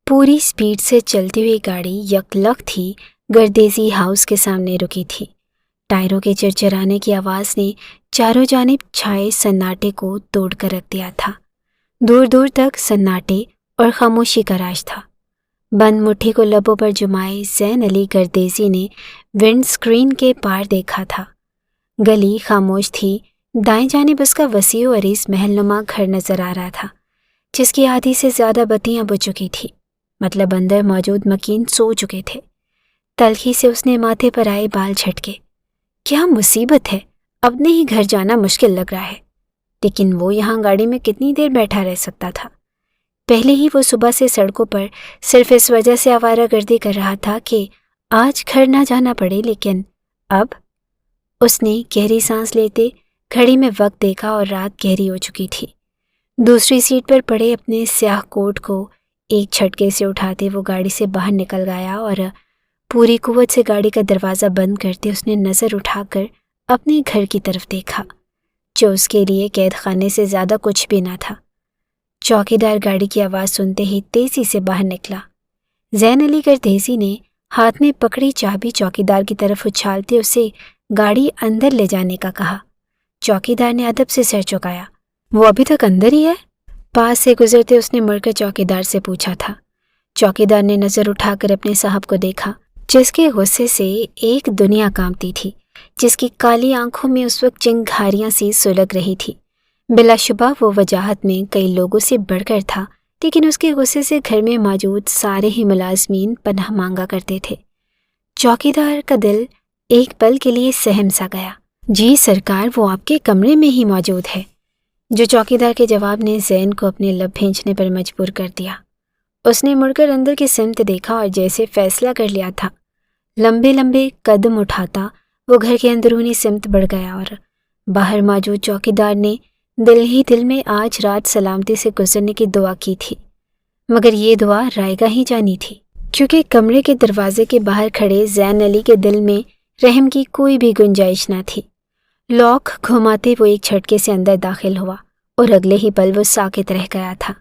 پوری سپیڈ سے چلتی ہوئی گاڑی یکلخت ہی گردیزی ہاؤس کے سامنے رکی تھی۔ ٹائروں کے چرچرانے کی آواز نے چاروں جانب چھائے سناٹے کو توڑ کر رکھ دیا تھا۔ دور دور تک سناٹے اور خاموشی کا راج تھا۔ بند مٹھی کو لبوں پر جمائے زین علی گردیزی نے ونڈ سکرین کے پار دیکھا تھا۔ گلی خاموش تھی۔ دائیں جانب اس کا وسیع و عریض محل نما گھر نظر آ رہا تھا، جس کی آدھی سے زیادہ بتیاں بجھ چکی تھی، مطلب اندر موجود مکین سو چکے تھے۔ تلخی سے اس نے ماتھے پر آئے بال جھٹکے۔ کیا مصیبت ہے، اپنے ہی گھر جانا مشکل لگ رہا ہے، لیکن وہ یہاں گاڑی میں کتنی دیر بیٹھا رہ سکتا تھا؟ پہلے ہی وہ صبح سے سڑکوں پر صرف اس وجہ سے آوارہ گردی کر رہا تھا کہ آج گھر نہ جانا پڑے، لیکن اب اس نے گہری سانس لیتے گھڑی میں وقت دیکھا اور رات گہری ہو چکی تھی۔ دوسری سیٹ پر پڑے اپنے سیاہ کوٹ کو ایک جھٹکے سے اٹھاتے وہ گاڑی سے باہر نکل گیا اور پوری قوت سے گاڑی کا دروازہ بند کرتے اس نے نظر اٹھا کر اپنے گھر کی طرف دیکھا، جو اس کے لیے قید خانے سے زیادہ کچھ بھی نہ تھا۔ چوکیدار گاڑی کی آواز سنتے ہی تیزی سے باہر نکلا۔ زین علی گردیزی نے ہاتھ میں پکڑی چابی چوکیدار کی طرف اچھالتے اسے گاڑی اندر لے جانے کا کہا۔ چوکیدار نے ادب سے سر جھکایا۔ وہ ابھی تک اندر ہی ہے؟ پاس سے گزرتے اس نے مڑ کر چوکیدار سے پوچھا تھا۔ چوکیدار نے نظر اٹھا کر اپنے صاحب کو دیکھا، جس کے غصے سے ایک دنیا کانپتی تھی، جس کی کالی آنکھوں میں اس وقت چنگھاریاں سی سلگ رہی تھی۔ بلا شبہ وہ وجاہت میں کئی لوگوں سے بڑھ کر تھا، لیکن اس کے غصے سے گھر میں موجود سارے ہی ملازمین پناہ مانگا کرتے تھے۔ چوکیدار کا دل ایک پل کے لیے سہم سا گیا۔ جی سرکار، وہ آپ کے کمرے میں ہی موجود ہے، جو چوکیدار کے جواب نے زین کو اپنے لب بھینچنے پر مجبور کر دیا۔ اس نے مڑ کر اندر کی سمت دیکھا اور جیسے فیصلہ کر لیا تھا، لمبے لمبے قدم اٹھاتا وہ گھر کے اندرونی سمت بڑھ گیا اور باہر موجود چوکیدار نے دل ہی دل میں آج رات سلامتی سے گزرنے کی دعا کی تھی، مگر یہ دعا رائیگاں ہی جانی تھی، کیونکہ کمرے کے دروازے کے باہر کھڑے زین علی کے دل میں رحم کی کوئی بھی گنجائش نہ تھی۔ لاک گھماتے وہ ایک جھٹکے سے اندر داخل ہوا اور اگلے ہی پل وہ ساکت رہ گیا تھا۔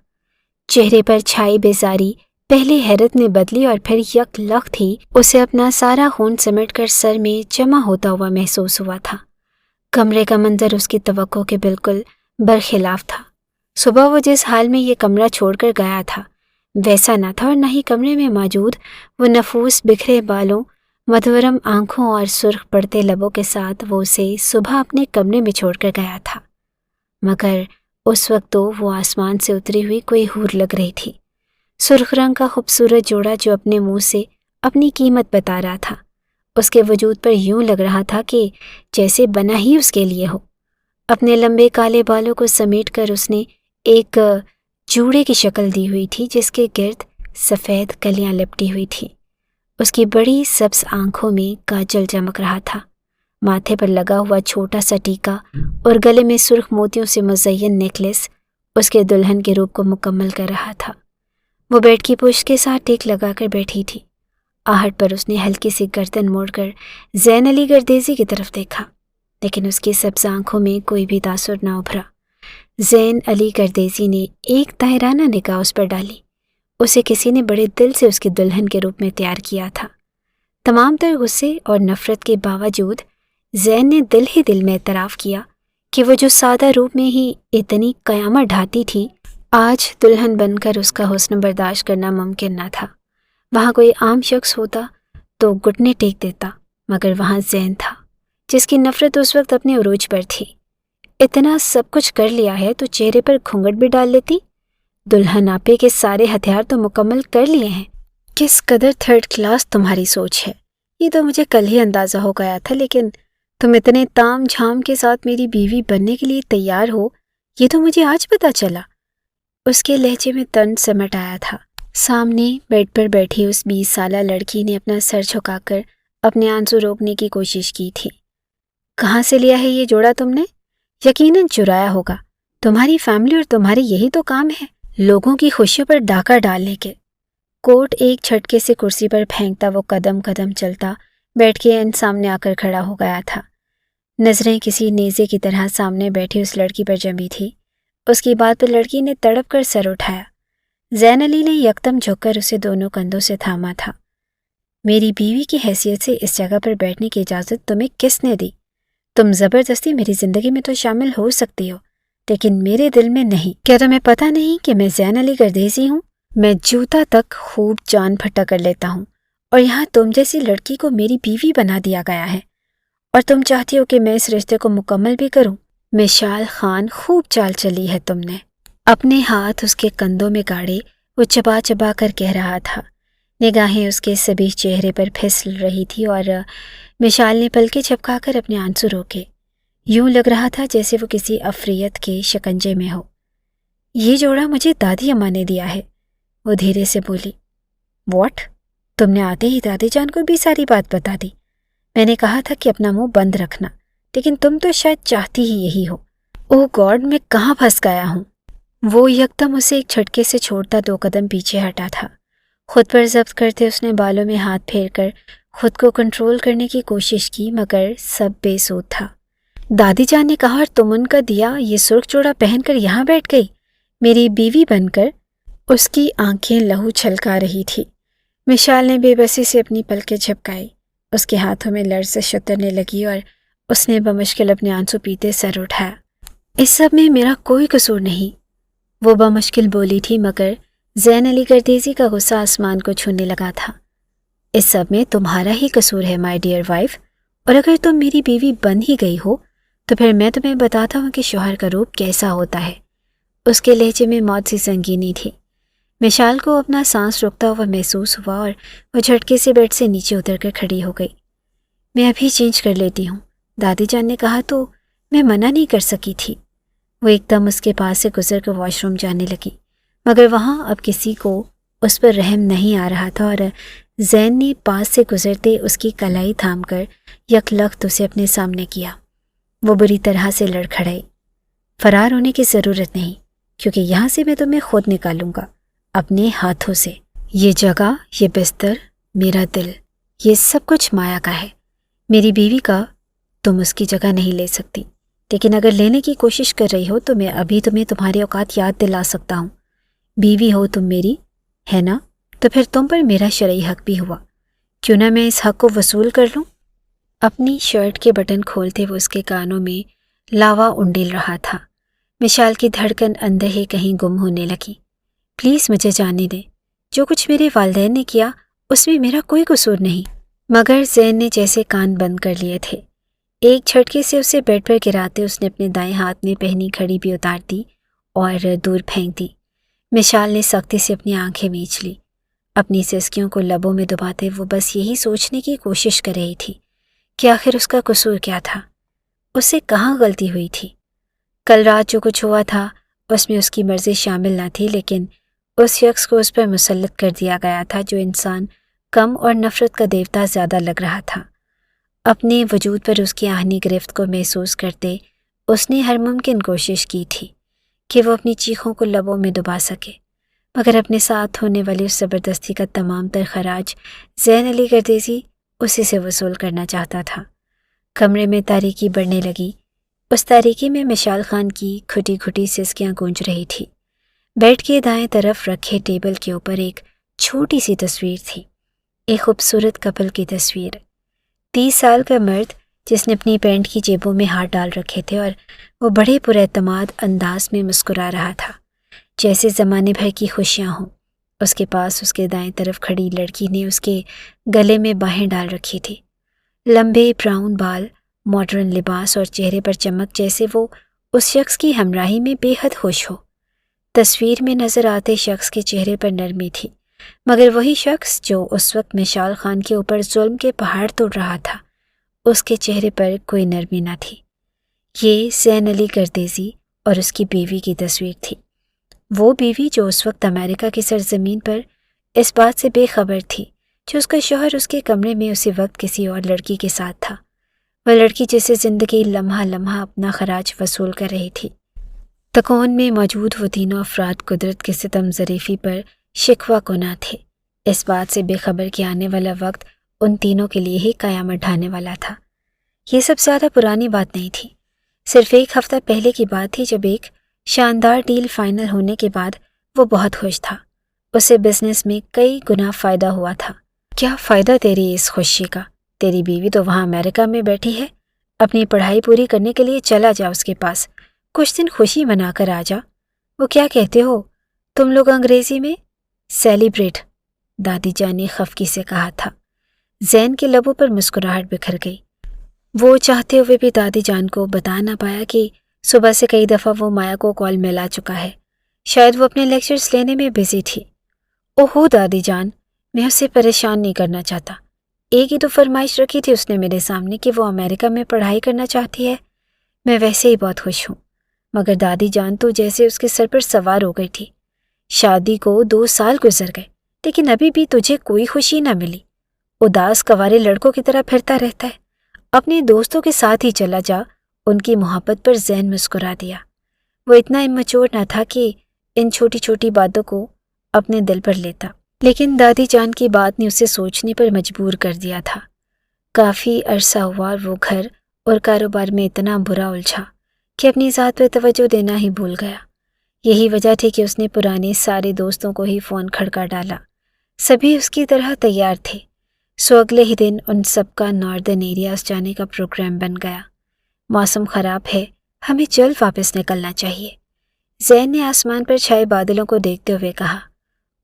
چہرے پر چھائی بیزاری پہلے حیرت نے بدلی اور پھر یکلخت ہی اسے اپنا سارا خون سمیٹ کر سر میں جمع ہوتا ہوا محسوس ہوا تھا۔ کمرے کا منظر اس کی توقع کے بالکل برخلاف تھا۔ صبح وہ جس حال میں یہ کمرہ چھوڑ کر گیا تھا ویسا نہ تھا، اور نہ ہی کمرے میں موجود وہ نفوس بکھرے بالوں، مدورم آنکھوں اور سرخ پڑتے لبوں کے ساتھ وہ اسے صبح اپنے کمرے میں چھوڑ کر گیا تھا، مگر اس وقت تو وہ آسمان سے اتری ہوئی کوئی حور لگ رہی تھی۔ سرخ رنگ کا خوبصورت جوڑا جو اپنے منہ سے اپنی قیمت بتا رہا تھا، اس کے وجود پر یوں لگ رہا تھا کہ جیسے بنا ہی اس کے لیے ہو۔ اپنے لمبے کالے بالوں کو سمیٹ کر اس نے ایک جوڑے کی شکل دی ہوئی تھی، جس کے گرد سفید کلیاں لپٹی ہوئی تھی۔ اس کی بڑی سبز آنکھوں میں کاجل چمک رہا تھا۔ ماتھے پر لگا ہوا چھوٹا سا ٹیکا اور گلے میں سرخ موتیوں سے مزین نیکلس اس کے دلہن کے روپ کو مکمل کر رہا تھا۔ وہ بیڈ کی پشت کے ساتھ ٹیک لگا کر بیٹھی تھی۔ آہٹ پر اس نے ہلکی سی گردن موڑ کر زین علی گردیزی کی طرف دیکھا، لیکن اس کی سبز آنکھوں میں کوئی بھی تاثر نہ ابھرا۔ زین علی گردیزی نے ایک طاہرانہ نگاہ اس پر ڈالی۔ اسے کسی نے بڑے دل سے اس کی دلہن کے روپ میں تیار کیا تھا۔ تمام تر غصے اور نفرت کے باوجود زین نے دل ہی دل میں اعتراف کیا کہ وہ جو سادہ روپ میں ہی اتنی قیامت ڈھاتی تھی، آج دلہن بن کر اس کا حسن برداشت کرنا ممکن نہ تھا۔ وہاں کوئی عام شخص ہوتا تو گھٹنے ٹیک دیتا، مگر وہاں زین تھا، جس کی نفرت اس وقت اپنے عروج پر تھی۔ اتنا سب کچھ کر لیا ہے تو چہرے پر گھونگھٹ بھی ڈال لیتی۔ دلہن آپے کے سارے ہتھیار تو مکمل کر لیے ہیں۔ کس قدر تھرڈ کلاس تمہاری سوچ ہے، یہ تو مجھے کل ہی اندازہ ہو گیا تھا، لیکن تم اتنے تام جھام کے ساتھ میری بیوی بننے کے لیے تیار ہو، یہ تو مجھے آج پتہ چلا۔ اس کے لہجے میں طنز سمٹ آیا تھا۔ سامنے بیڈ پر بیٹھی اس 20 سالہ لڑکی نے اپنا سر جھکا کر اپنے آنسو روکنے کی کوشش کی تھی۔ کہاں سے لیا ہے یہ جوڑا تم نے؟ یقیناً چرایا ہوگا۔ تمہاری فیملی اور تمہارے یہی تو کام ہے، لوگوں کی خوشیوں پر ڈاکہ ڈالنے کے۔ کوٹ ایک جھٹکے سے کرسی پر پھینکتا وہ قدم قدم چلتا بیٹھ کے سامنے آ کر کھڑا ہو گیا تھا۔ نظریں کسی نیزے کی طرح سامنے بیٹھی اس لڑکی پر جمی تھی۔ اس کی بات پر لڑکی نے تڑپ کر سر اٹھایا۔ زین علی نے یکدم جھک کر اسے دونوں کندھوں سے تھاما تھا۔ میری بیوی کی حیثیت سے اس جگہ پر بیٹھنے کی اجازت تمہیں کس نے دی؟ تم زبردستی میری زندگی میں تو شامل ہو سکتی ہو، لیکن میرے دل میں نہیں۔ کیا تمہیں پتہ نہیں کہ میں زین علی گردیزی ہوں؟ میں جوتا تک خوب جان پھٹا کر لیتا ہوں، اور یہاں تم جیسی لڑکی کو میری بیوی بنا دیا گیا ہے، اور تم چاہتی ہو کہ میں اس رشتے کو مکمل بھی کروں؟ مشال خان، خوب چال چلی ہے تم نے۔ اپنے ہاتھ اس کے کندھوں میں گاڑے وہ چبا چبا کر کہہ رہا تھا۔ نگاہیں اس کے سبیہ چہرے پر پھسل رہی تھی اور مشال نے پلکیں جھپکا کر اپنے آنسو روکے۔ یوں لگ رہا تھا جیسے وہ کسی عفریت کے شکنجے میں ہو۔ یہ جوڑا مجھے دادی اماں نے دیا ہے، وہ دھیرے سے بولی۔ واٹ؟ تم نے آتے ہی دادی جان کو بھی ساری بات بتا دی؟ میں نے کہا تھا کہ اپنا منہ بند رکھنا، لیکن تم تو شاید چاہتی ہی یہی ہو۔ اوہ گاڈ، میں کہاں پھنس گیا ہوں؟ وہ یکدم اسے ایک جھٹکے سے چھوڑتا 2 قدم پیچھے ہٹا تھا۔ خود پر ضبط کرتے اس نے بالوں میں ہاتھ پھیر کر خود کو کنٹرول کرنے کی کوشش کی، مگر سب بے سود تھا۔ دادی جان نے کہا اور تم ان کا دیا یہ سرخ جوڑا پہن کر یہاں بیٹھ گئی میری بیوی بن کر؟ اس کی آنکھیں لہو چھلکا رہی تھی۔ مشال نے بے بسی سے اپنی پلکیں جھپکائی۔ اس کے ہاتھوں میں لرزش اترنے لگی اور اس نے بمشکل اپنے آنسو پیتے سر اٹھایا۔ اس سب میں میرا کوئی قصور نہیں، وہ بمشکل بولی تھی، مگر زین علی گردیزی کا غصہ آسمان کو چھونے لگا تھا۔ اس سب میں تمہارا ہی قصور ہے مائی ڈیئر وائف، اور اگر تم میری بیوی بن ہی گئی ہو تو پھر میں تمہیں بتاتا ہوں کہ شوہر کا روپ کیسا ہوتا ہے۔ اس کے لہجے میں موت سی سنگینی تھی۔ مشال کو اپنا سانس رکتا ہوا محسوس ہوا اور وہ جھٹکے سے بیڈ سے نیچے اتر کر کھڑی ہو گئی۔ میں ابھی چینج کر لیتی ہوں، دادی جان نے کہا تو میں منع نہیں کر سکی تھی۔ وہ ایک دم اس کے پاس سے گزر کر واش روم جانے لگی، مگر وہاں اب کسی کو اس پر رحم نہیں آ رہا تھا، اور زین نے پاس سے گزرتے اس کی کلائی تھام کر یک لخت اسے اپنے سامنے کیا۔ وہ بری طرح سے لڑکھڑائی۔ فرار ہونے کی ضرورت نہیں، کیونکہ یہاں سے میں تمہیں خود نکالوں گا اپنے ہاتھوں سے۔ یہ جگہ، یہ بستر، میرا دل، یہ سب کچھ مایا کا ہے۔ میری بیوی کا تم اس کی جگہ نہیں لے سکتی، لیکن اگر لینے کی کوشش کر رہی ہو تو میں ابھی تمہیں تمہارے اوقات یاد دلا سکتا ہوں۔ بیوی ہو تم میری، ہے نا؟ تو پھر تم پر میرا شرعی حق بھی ہوا۔ کیوں نہ میں اس حق کو وصول کر لوں؟ اپنی شرٹ کے بٹن کھولتے وہ اس کے کانوں میں لاوا انڈیل رہا تھا۔ مشال کی دھڑکن اندر ہی کہیں گم ہونے لگی۔ پلیز مجھے جانے دیں، جو کچھ میرے والدین نے کیا اس میں میرا کوئی قصور نہیں۔ مگر زین نے جیسے کان بند کر لیے تھے۔ ایک جھٹکے سے اسے بیڈ پر گراتے اس نے اپنے دائیں ہاتھ میں پہنی گھڑی بھی اتار دی اور دور پھینک دی۔ مشال نے سختی سے اپنی آنکھیں میچ لی۔ اپنی سسکیوں کو لبوں میں دباتے وہ بس یہی سوچنے کی کوشش کر رہی تھی کہ آخر اس کا قصور کیا تھا، اس سے کہاں غلطی ہوئی تھی۔ کل رات جو کچھ ہوا تھا اس میں اس کی مرضی شامل نہ تھی، لیکن اس شخص کو اس پر مسلط کر دیا گیا تھا جو انسان کم اور نفرت کا دیوتا زیادہ لگ رہا تھا۔ اپنے وجود پر اس کی آہنی گرفت کو محسوس کرتے اس نے ہر ممکن کوشش کی تھی کہ وہ اپنی چیخوں کو لبوں میں دبا سکے، مگر اپنے ساتھ ہونے والی اس زبردستی کا تمام تر خراج زین علی گردیزی اسی سے وصول کرنا چاہتا تھا۔ کمرے میں تاریکی بڑھنے لگی۔ اس تاریکی میں مشال خان کی کھٹی کھٹی سسکیاں گونج رہی تھی۔ بیڈ کے دائیں طرف رکھے ٹیبل کے اوپر ایک چھوٹی سی تصویر تھی، ایک خوبصورت کپل کی تصویر۔ 30 سال کا مرد جس نے اپنی پینٹ کی جیبوں میں ہاتھ ڈال رکھے تھے اور وہ بڑے پراعتماد انداز میں مسکرا رہا تھا جیسے زمانے بھر کی خوشیاں ہوں۔ اس کے پاس اس کے دائیں طرف کھڑی لڑکی نے اس کے گلے میں باہیں ڈال رکھی تھی۔ لمبے براؤن بال، ماڈرن لباس اور چہرے پر چمک جیسے وہ اس شخص کی ہمراہی میں بے حد خوش ہو۔ تصویر میں نظر آتے شخص کے چہرے پر نرمی تھی، مگر وہی شخص جو اس وقت مشال خان کے اوپر ظلم کے پہاڑ توڑ رہا تھا، اس کے چہرے پر کوئی نرمی نہ تھی۔ یہ زین علی گردیزی اور اس کی بیوی کی تصویر تھی، وہ بیوی جو اس وقت امریکہ کی سرزمین پر اس بات سے بے خبر تھی جو اس کا شوہر اس کے کمرے میں اسی وقت کسی اور لڑکی کے ساتھ تھا، وہ لڑکی جسے زندگی لمحہ لمحہ اپنا خراج وصول کر رہی تھی۔ تکون میں موجود وہ تینوں افراد قدرت کے ستم ظریفی پر شکوہ کناں تھے۔ اس بات سے بے خبر کہ آنے والا وقت ان تینوں کے لیے ہی قیامت ڈھانے والا تھا۔ یہ سب زیادہ پرانی بات نہیں تھی، صرف 1 ہفتہ پہلے کی بات تھی جب ایک شاندار ڈیل فائنل ہونے کے بعد وہ بہت خوش تھا۔ اسے بزنس میں کئی گنا فائدہ ہوا تھا۔ کیا فائدہ تیری اس خوشی کا؟ تیری بیوی تو وہاں امریکہ میں بیٹھی ہے، اپنی پڑھائی پوری کرنے کے لیے چلا جا اس کے پاس، کچھ دن خوشی منا کر آ جا۔ وہ کیا کہتے ہو تم لوگ انگریزی میں؟ سیلیبریٹ، دادی جان نے خفگی سے کہا تھا۔ زین کے لبوں پر مسکراہٹ بکھر گئی۔ وہ چاہتے ہوئے بھی دادی جان کو بتا نہ پایا کہ صبح سے کئی دفعہ وہ مایا کو کال ملا چکا ہے، شاید وہ اپنے لیکچرز لینے میں بزی تھی۔ اوہو دادی جان، میں اسے پریشان نہیں کرنا چاہتا، ایک ہی تو فرمائش رکھی تھی اس نے میرے سامنے کہ وہ امریکہ میں پڑھائی کرنا چاہتی ہے، میں ویسے ہی بہت خوش ہوں۔ مگر دادی جان تو جیسے اس کے سر پر سوار ہو گئی تھی۔ شادی کو 2 سال گزر گئے لیکن ابھی بھی تجھے کوئی خوشی نہ ملی، اداس کوارے لڑکوں کی طرح پھرتا رہتا ہے۔ اپنے دوستوں کے ساتھ ہی چلا جا۔ ان کی محبت پر زین مسکرا دیا۔ وہ اتنا امچور نہ تھا کہ ان چھوٹی چھوٹی باتوں کو اپنے دل پر لیتا، لیکن دادی جان کی بات نے اسے سوچنے پر مجبور کر دیا تھا۔ کافی عرصہ ہوا وہ گھر اور کاروبار میں اتنا برا الجھا کہ اپنی ذات پر توجہ دینا ہی بھول گیا۔ یہی وجہ تھی کہ اس نے پرانے سارے دوستوں کو ہی فون کھڑکا ڈالا۔ سبھی اس کی طرح تیار تھے، سو اگلے ہی دن ان سب کا ناردرن ایریاز جانے کا پروگرام بن گیا۔ موسم خراب ہے، ہمیں جلد واپس نکلنا چاہیے، زین نے آسمان پر چھائے بادلوں کو دیکھتے ہوئے کہا۔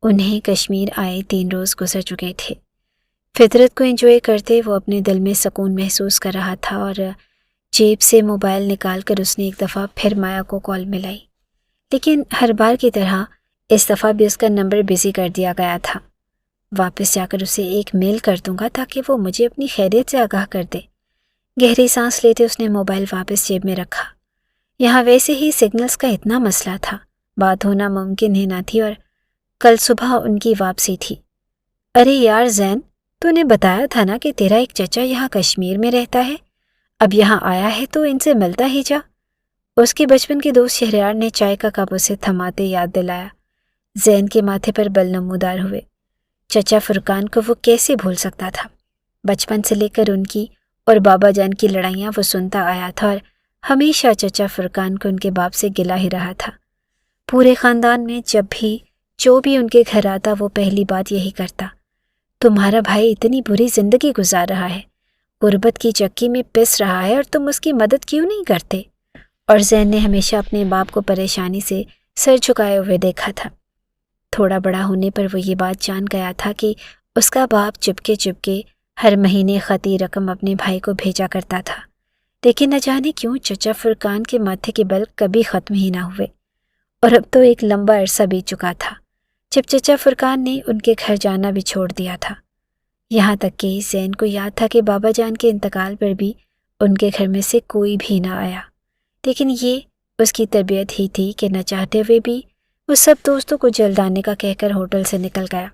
انہیں کشمیر آئے 3 روز گزر چکے تھے۔ فطرت کو انجوائے کرتے وہ اپنے دل میں سکون محسوس کر رہا تھا اور جیب سے موبائل نکال کر اس نے ایک دفعہ پھر مایا کو کال ملائی، لیکن ہر بار کی طرح اس دفعہ بھی اس کا نمبر بزی کر دیا گیا تھا۔ واپس جا کر اسے ایک میل کر دوں گا تاکہ وہ مجھے اپنی خیریت سے آگاہ کر دے۔ گہری سانس لیتے اس نے موبائل واپس جیب میں رکھا۔ یہاں ویسے ہی سگنلز کا اتنا مسئلہ تھا، بات ہونا ممکن ہی نہ تھی، اور کل صبح ان کی واپسی تھی۔ ارے یار زین، تو نے بتایا تھا نا کہ تیرا ایک چچا یہاں کشمیر میں رہتا ہے، اب یہاں آیا ہے تو ان سے ملتا ہی جا۔ اس کے بچپن کے دوست شہریار نے چائے کا کپ اسے تھماتے یاد دلایا۔ زین کے ماتھے پر بل نمودار ہوئے۔ چچا فرقان کو وہ کیسے بھول سکتا تھا؟ بچپن سے لے کر ان کی اور بابا جان کی لڑائیاں وہ سنتا آیا تھا اور ہمیشہ چچا فرقان کو ان کے باپ سے گلہ ہی رہا تھا۔ پورے خاندان میں جب بھی جو بھی ان کے گھر آتا وہ پہلی بات یہی کرتا، تمہارا بھائی اتنی بری زندگی گزار رہا ہے، غربت کی چکی میں پس رہا ہے اور تم اس کی مدد کیوں نہیں کرتے؟ اور زین نے ہمیشہ اپنے باپ کو پریشانی سے سر جھکائے ہوئے دیکھا تھا۔ تھوڑا بڑا ہونے پر وہ یہ بات جان گیا تھا کہ اس کا باپ چپکے چپکے ہر مہینے خطی رقم اپنے بھائی کو بھیجا کرتا تھا، لیکن نہ جانے کیوں چچا فرقان کے ماتھے کے بل کبھی ختم ہی نہ ہوئے، اور اب تو ایک لمبا عرصہ بیت چکا تھا جب چچا فرقان نے ان کے گھر جانا بھی چھوڑ دیا تھا۔ یہاں تک کہ زین کو یاد تھا کہ بابا جان کے انتقال پر بھی ان کے گھر میں سے کوئی بھی نہ آیا، لیکن یہ اس کی طبیعت ہی تھی کہ نہ چاہتے ہوئے بھی وہ سب دوستوں کو جلد آنے کا کہہ کر ہوٹل سے نکل گیا۔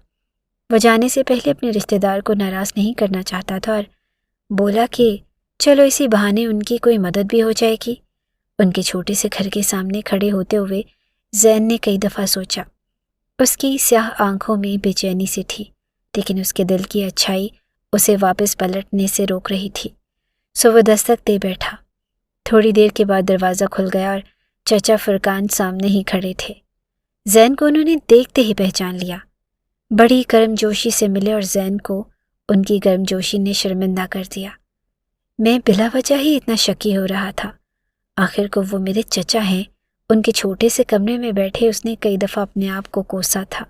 وہ جانے سے پہلے اپنے رشتہ دار کو ناراض نہیں کرنا چاہتا تھا اور بولا کہ چلو اسی بہانے ان کی کوئی مدد بھی ہو جائے گی۔ ان کے چھوٹے سے گھر کے سامنے کھڑے ہوتے ہوئے زین نے کئی دفعہ سوچا۔ اس کی سیاہ آنکھوں میں بے چینی سی تھی، لیکن اس کے دل کی اچھائی اسے واپس پلٹنے سے روک رہی تھی، سو وہ دستک دے بیٹھا۔ تھوڑی دیر کے بعد دروازہ کھل گیا اور چچا فرقان سامنے ہی کھڑے تھے۔ زین کو انہوں نے دیکھتے ہی پہچان لیا۔ بڑی گرم جوشی سے ملے اور زین کو ان کی گرم جوشی نے شرمندہ کر دیا۔ میں بلا وجہ ہی اتنا شکی ہو رہا تھا، آخر کو وہ میرے چچا ہیں۔ ان کے چھوٹے سے کمرے میں بیٹھے اس نے کئی دفعہ اپنے آپ کو کوسا تھا۔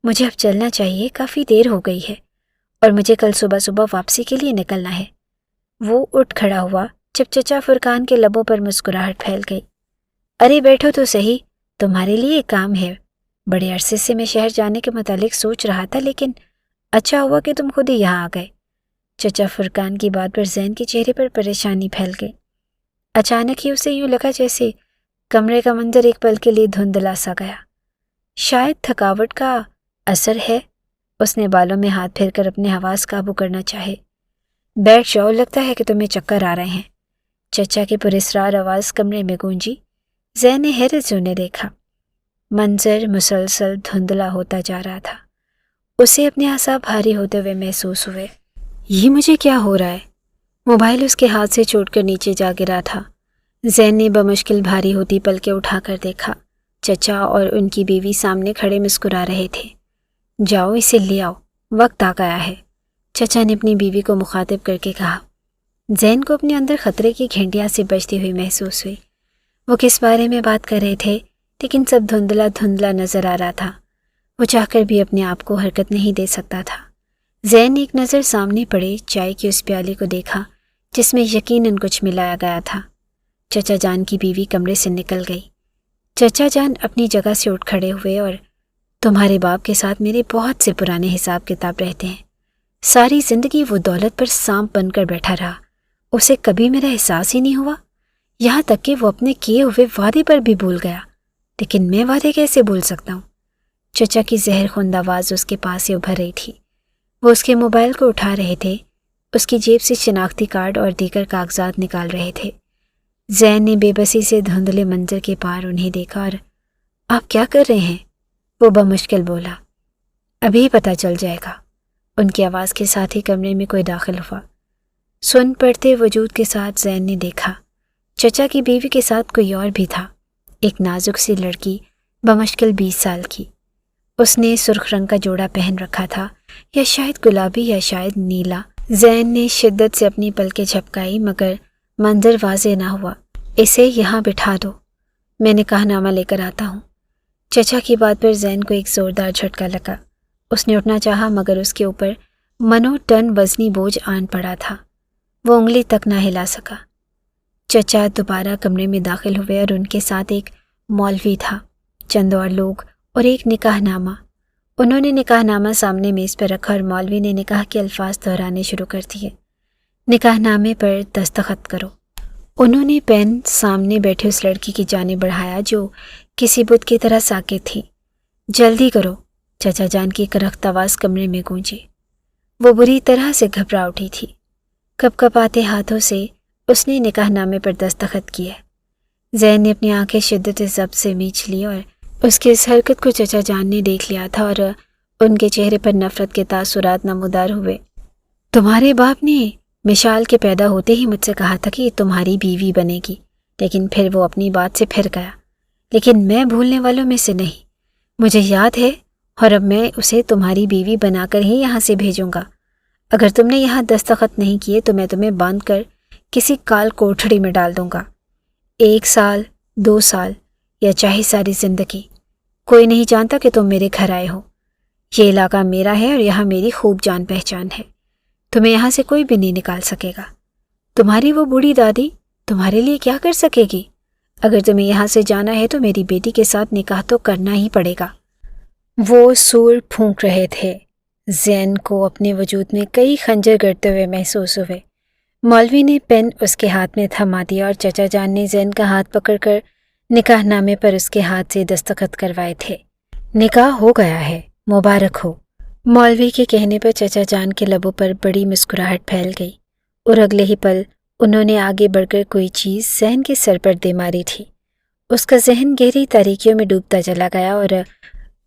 مجھے اب چلنا چاہیے، کافی دیر ہو گئی ہے اور مجھے کل صبح صبح واپسی کے لیے نکلنا ہے۔ وہ اٹھ کھڑا ہوا جب چچا فرقان کے لبوں پر مسکراہٹ پھیل گئی۔ ارے بیٹھو تو صحیح، تمہارے لیے ایک کام ہے۔ بڑے عرصے سے میں شہر جانے کے متعلق سوچ رہا تھا، لیکن اچھا ہوا کہ تم خود ہی یہاں آ گئے۔ چچا فرقان کی بات پر زین کے چہرے پر پریشانی پھیل گئی۔ اچانک ہی اسے یوں لگا جیسے کمرے کا منظر ایک پل کے لیے دھندلا سا گیا۔ شاید تھکاوٹ کا اثر ہے، اس نے بالوں میں ہاتھ پھیر کر اپنے حواس قابو کرنا چاہے۔ بیٹھ جاؤ، لگتا ہے کہ تمہیں چکر آ رہے ہیں، چچا کی پراسرار آواز کمرے میں گونجی۔ زین نے حیرت سے انہیں دیکھا۔ منظر مسلسل دھندلا ہوتا جا رہا تھا۔ اسے اپنے اعصاب بھاری ہوتے ہوئے محسوس ہوئے۔ یہ مجھے کیا ہو رہا ہے؟ موبائل اس کے ہاتھ سے چھوٹ کر نیچے جا گرا تھا۔ زین نے بمشکل بھاری ہوتی پلکیں اٹھا کر دیکھا۔ چچا اور ان کی بیوی سامنے کھڑے مسکرا رہے تھے۔ جاؤ اسے لے آؤ، وقت آ گیا ہے، چچا نے اپنی بیوی کو مخاطب کر کے کہا۔ زین کو اپنے اندر خطرے کی گھنٹیاں سے بجتی ہوئی محسوس ہوئی۔ وہ کس بارے میں بات کر رہے تھے، لیکن سب دھندلا دھندلا نظر آ رہا تھا۔ وہ چاہ کر بھی اپنے آپ کو حرکت نہیں دے سکتا تھا۔ زین نے ایک نظر سامنے پڑے چائے کی اس پیالے کو دیکھا جس میں یقیناً کچھ ملایا گیا تھا۔ چچا جان کی بیوی کمرے سے نکل گئی۔ چچا جان اپنی جگہ سے اٹھ کھڑے ہوئے اور تمہارے باپ کے ساتھ میرے بہت سے پرانے حساب کتاب رہتے ہیں۔ ساری زندگی وہ دولت پر سانپ بن کر بیٹھا رہا، اسے کبھی میرا احساس ہی نہیں ہوا، یہاں تک کہ وہ اپنے کیے ہوئے وعدے پر بھی بھول گیا، لیکن میں وعدے کیسے بھول سکتا ہوں؟ چچا کی زہر خوند آواز اس کے پاس سے ابھر رہی تھی۔ وہ اس کے موبائل کو اٹھا رہے تھے، اس کی جیب سے شناختی کارڈ اور دیگر کاغذات نکال رہے تھے۔ زین نے بے بسی سے دھندلے منظر کے پار انہیں دیکھا اور آپ کیا کر رہے ہیں؟ وہ بمشکل بولا۔ ابھی پتہ چل جائے گا۔ ان کی آواز کے ساتھ ہی کمرے میں کوئی داخل ہوا۔ سن پڑتے وجود کے ساتھ زین نے دیکھا چچا کی بیوی کے ساتھ کوئی اور بھی تھا، ایک نازک سی لڑکی بمشکل 20 سال کی۔ اس نے سرخ رنگ کا جوڑا پہن رکھا تھا، یا شاید گلابی یا شاید نیلا۔ زین نے شدت سے اپنی پلکیں جھپکائی مگر منظر واضح نہ ہوا۔ اسے یہاں بٹھا دو، میں نکاح نامہ لے کر آتا ہوں۔ چچا کی بات پر زین کو ایک زوردار جھٹکا لگا۔ اس نے اٹھنا چاہا مگر اس کے اوپر منو ٹن وزنی بوجھ آن پڑا تھا، وہ انگلی تک نہ ہلا سکا۔ چچا دوبارہ کمرے میں داخل ہوئے اور ان کے ساتھ ایک مولوی تھا، چند اور لوگ اور ایک نکاح نامہ۔ انہوں نے نکاح نامہ سامنے میز پر رکھا اور مولوی نے نکاح کے الفاظ دہرانے شروع کر دیے۔ نکاح نامے پر دستخط کرو۔ انہوں نے پین سامنے بیٹھے اس لڑکی کی جانب بڑھایا جو کسی بت کی طرح ساکت تھی۔ جلدی کرو، چچا جان کی کرخت آواز کمرے میں گونجی۔ وہ بری طرح سے گھبرا اٹھی تھی۔ کپ کپاتے ہاتھوں سے اس نے نکاح نامے پر دستخط کیے۔ زین نے اپنی آنکھیں شدت ضبط سے میچ لی اور اس کی اس حرکت کو چچا جان نے دیکھ لیا تھا اور ان کے چہرے پر نفرت کے تاثرات نمودار ہوئے۔ تمہارے باپ نے مشال کے پیدا ہوتے ہی مجھ سے کہا تھا کہ یہ تمہاری بیوی بنے گی، لیکن پھر وہ اپنی بات سے پھر گیا، لیکن میں بھولنے والوں میں سے نہیں، مجھے یاد ہے، اور اب میں اسے تمہاری بیوی بنا کر ہی یہاں سے بھیجوں گا۔ اگر تم نے یہاں دستخط نہیں کیے تو میں تمہیں باندھ کر کسی کال کوٹھڑی میں ڈال دوں گا، 1 سال 2 سال یا چاہے ساری زندگی، کوئی نہیں جانتا کہ تم میرے گھر آئے ہو۔ یہ علاقہ میرا ہے اور یہاں میری خوب جان پہچان ہے، تمہیں یہاں سے کوئی بھی نہیں نکال سکے گا۔ تمہاری وہ بوڑھی دادی تمہارے لیے کیا کر سکے گی؟ اگر تمہیں یہاں سے جانا ہے تو میری بیٹی کے ساتھ نکاح تو کرنا ہی پڑے گا۔ وہ سور پھونک رہے تھے۔ زین کو اپنے وجود میں کئی خنجر گڑتے ہوئے محسوس ہوئے۔ مولوی نے پین اس کے ہاتھ میں تھما دیا اور چچا جان نے زین کا ہاتھ پکڑ کر نکاح نامے پر اس کے ہاتھ سے دستخط کروائے تھے۔ نکاح ہو گیا ہے، مبارک ہو۔ مولوی کے کہنے پر چچا جان کے لبوں پر بڑی مسکراہٹ پھیل گئی اور اگلے ہی پل انہوں نے آگے بڑھ کر کوئی چیز ذہن کے سر پر دے ماری تھی۔ اس کا ذہن گہری تاریکیوں میں ڈوبتا چلا گیا اور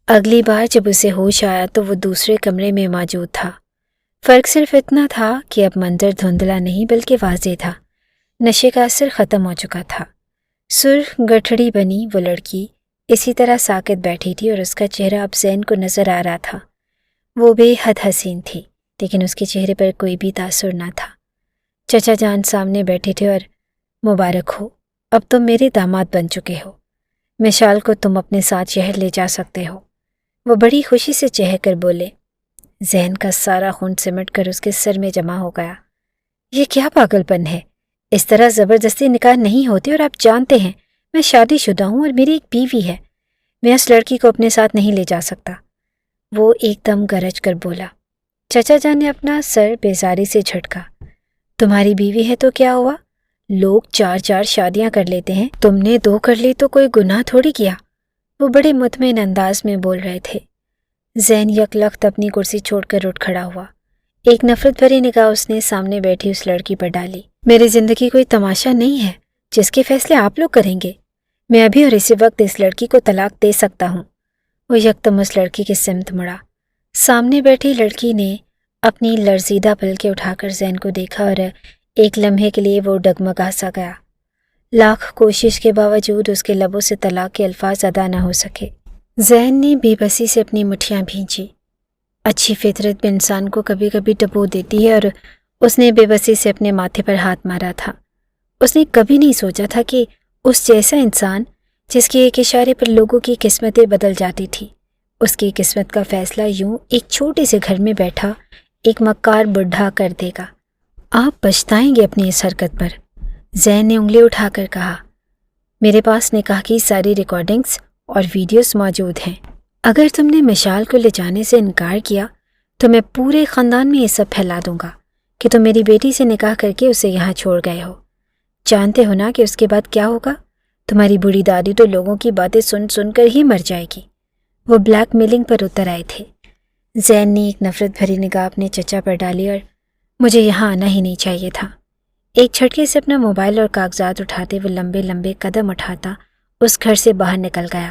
اگلی بار جب اسے ہوش آیا تو وہ دوسرے کمرے میں موجود تھا۔ فرق صرف اتنا تھا کہ اب منظر دھندلا نہیں بلکہ واضح تھا۔ نشے کا اثر ختم ہو چکا تھا۔ سرخ گٹھڑی بنی وہ لڑکی اسی طرح ساکت بیٹھی تھی اور اس کا چہرہ اب زین کو نظر آ رہا تھا۔ وہ بے حد حسین تھی، لیکن اس کے چہرے پر کوئی بھی تاثر نہ تھا۔ چچا جان سامنے بیٹھے تھے اور مبارک ہو، اب تم میرے داماد بن چکے ہو، مشال کو تم اپنے ساتھ شہر لے جا سکتے ہو۔ وہ بڑی خوشی سے چہک کر بولے۔ ذہن کا سارا خون سمٹ کر اس کے سر میں جمع ہو گیا۔ یہ کیا پاگل پن ہے؟ اس طرح زبردستی نکاح نہیں ہوتے اور آپ جانتے ہیں میں شادی شدہ ہوں اور میری ایک بیوی ہے، میں اس لڑکی کو اپنے ساتھ نہیں لے جا سکتا۔ وہ ایک دم گرج کر بولا۔ چچا جان نے اپنا سر بیزاری سے جھٹکا۔ تمہاری بیوی ہے تو کیا ہوا؟ لوگ 4 شادیاں کر لیتے ہیں، تم نے 2 کر لی تو کوئی گناہ تھوڑی کیا۔ وہ بڑے مطمئن انداز میں بول رہے تھے۔ زین یک لخت اپنی کرسی چھوڑ کر اٹھ کھڑا ہوا۔ ایک نفرت بھری نگاہ اس نے سامنے بیٹھی اس لڑکی پر ڈالی۔ میری زندگی کوئی تماشا نہیں ہے جس کے فیصلے آپ لوگ کریں گے۔ میں ابھی اور اسی وقت اس لڑکی کو طلاق دے سکتا ہوں۔ وہ یکدم اس لڑکی کی سمت مڑا۔ سامنے بیٹھی لڑکی نے اپنی لرزیدہ پلکیں اٹھا کر زین کو دیکھا اور ایک لمحے کے لیے وہ ڈگمگا سا گیا۔ لاکھ کوشش کے باوجود اس کے لبوں سے طلاق کے الفاظ ادا نہ ہو سکے۔ ذہن نے بے بسی سے اپنی مٹھیاں بھینچی۔ اچھی فطرت بھی انسان کو کبھی کبھی ڈبو دیتی ہے، اور اس نے بے بسی سے اپنے ماتھے پر ہاتھ مارا تھا۔ اس نے کبھی نہیں سوچا تھا کہ اس جیسا انسان جس کے ایک اشارے پر لوگوں کی قسمتیں بدل جاتی تھی، اس کی قسمت کا فیصلہ یوں ایک چھوٹے سے گھر میں بیٹھا ایک مکار بڈھا کر دے گا۔ آپ پچھتائیں گے اپنی اس حرکت پر، زین نے انگلی اٹھا کر کہا۔ میرے پاس نکاح کی ساری ریکارڈنگز اور ویڈیوز موجود ہیں۔ اگر تم نے مشال کو لے جانے سے انکار کیا تو میں پورے خاندان میں یہ سب پھیلا دوں گا کہ تم میری بیٹی سے نکاح کر کے اسے یہاں چھوڑ گئے ہو۔ جانتے ہو نا کہ اس کے بعد کیا ہوگا؟ تمہاری بوڑھی دادی تو لوگوں کی باتیں سن سن کر ہی مر جائے گی۔ وہ بلیک میلنگ پر اتر آئے تھے۔ زین نے ایک نفرت بھری نگاہ اپنے چچا پر ڈالی اور مجھے یہاں آنا ہی نہیں چاہیے تھا۔ ایک جھٹکے سے اپنا موبائل اور کاغذات اٹھاتے وہ لمبے لمبے قدم اٹھاتا اس گھر سے باہر نکل گیا۔